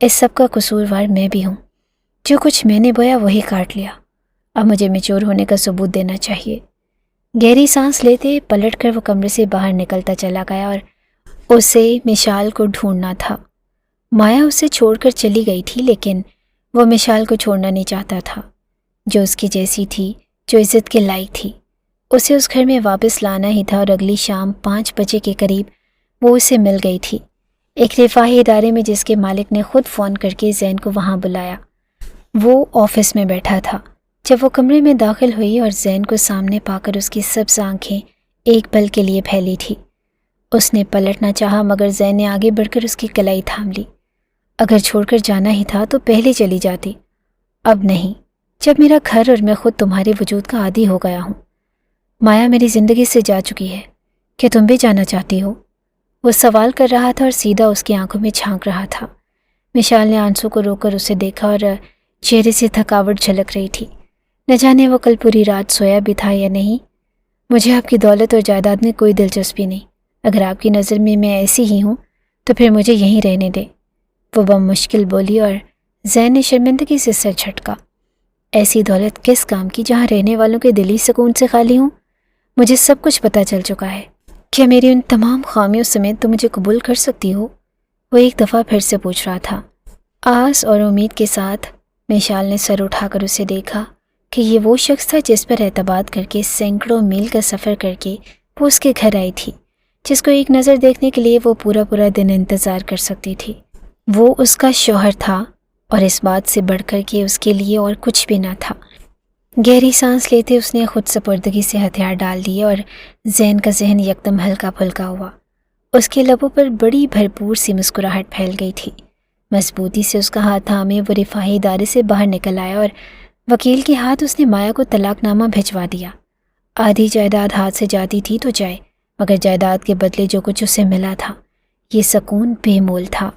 اس سب کا قصوروار میں بھی ہوں، جو کچھ میں نے بویا وہی کاٹ لیا، اب مجھے میچور ہونے کا ثبوت دینا چاہیے۔ گہری سانس لیتے پلٹ کر وہ کمرے سے باہر نکلتا چلا گیا، اور اسے مشال کو ڈھونڈنا تھا۔ مایا اسے چھوڑ کر چلی گئی تھی لیکن وہ مشال کو چھوڑنا نہیں چاہتا تھا، جو اس کی جیسی تھی، جو عزت کے لائق تھی۔ اسے اس گھر میں واپس لانا ہی تھا، اور اگلی شام 5 بجے کے قریب وہ اسے مل گئی تھی، ایک رفاہی ادارے میں جس کے مالک نے خود فون کر کے زین کو وہاں بلایا۔ وہ آفس میں بیٹھا تھا جب وہ کمرے میں داخل ہوئی، اور زین کو سامنے پا کر اس کی سبز آنکھیں ایک پل کے لیے پھیلی تھی۔ اس نے پلٹنا چاہا مگر زین نے آگے بڑھ کر اس کی کلائی تھام لی۔ اگر چھوڑ کر جانا ہی تھا تو پہلے چلی جاتی، اب نہیں، جب میرا گھر اور میں خود تمہارے وجود کا عادی ہو گیا ہوں۔ مایا میری زندگی سے جا چکی ہے، کیا تم بھی جانا چاہتی ہو؟ وہ سوال کر رہا تھا اور سیدھا اس کی آنکھوں میں جھانک رہا تھا۔ مشال نے آنسوں کو روک کر اسے دیکھا، اور چہرے سے تھکاوٹ جھلک رہی تھی۔ نہ جانے وہ کل پوری رات سویا بھی تھا یا نہیں۔ مجھے آپ کی دولت اور جائیداد میں کوئی دلچسپی نہیں، اگر آپ کی نظر میں ایسی ہی ہوں تو پھر مجھے یہیں رہنے دیں، وہ بم مشکل بولی، اور زین نے شرمندگی سے سر جھٹکا۔ ایسی دولت کس کام کی جہاں رہنے والوں کے دلی سکون سے خالی ہوں؟ مجھے سب کچھ پتہ چل چکا ہے، کیا میری ان تمام خامیوں سمیت تم مجھے قبول کر سکتی ہو؟ وہ ایک دفعہ پھر سے پوچھ رہا تھا۔ آس اور امید کے ساتھ مشال نے سر اٹھا کر اسے دیکھا کہ یہ وہ شخص تھا جس پر اعتماد کر کے سینکڑوں میل کا سفر کر کے وہ اس کے گھر آئی تھی، جس کو ایک نظر دیکھنے کے لیے وہ پورا دن انتظار کر سکتی تھی۔ وہ اس کا شوہر تھا، اور اس بات سے بڑھ کر کے اس کے لیے اور کچھ بھی نہ تھا۔ گہری سانس لیتے اس نے خود سپردگی سے ہتھیار ڈال دیے، اور زین کا ذہن یکدم ہلکا پھلکا ہوا۔ اس کے لبوں پر بڑی بھرپور سی مسکراہٹ پھیل گئی تھی۔ مضبوطی سے اس کا ہاتھ تھامے وہ رفاہی ادارے سے باہر نکل آیا، اور وکیل کے ہاتھ اس نے مایا کو طلاق نامہ بھجوا دیا۔ آدھی جائیداد ہاتھ سے جاتی تھی تو جائے، مگر جائیداد کے بدلے جو کچھ اسے ملا تھا، یہ سکون بے مول تھا۔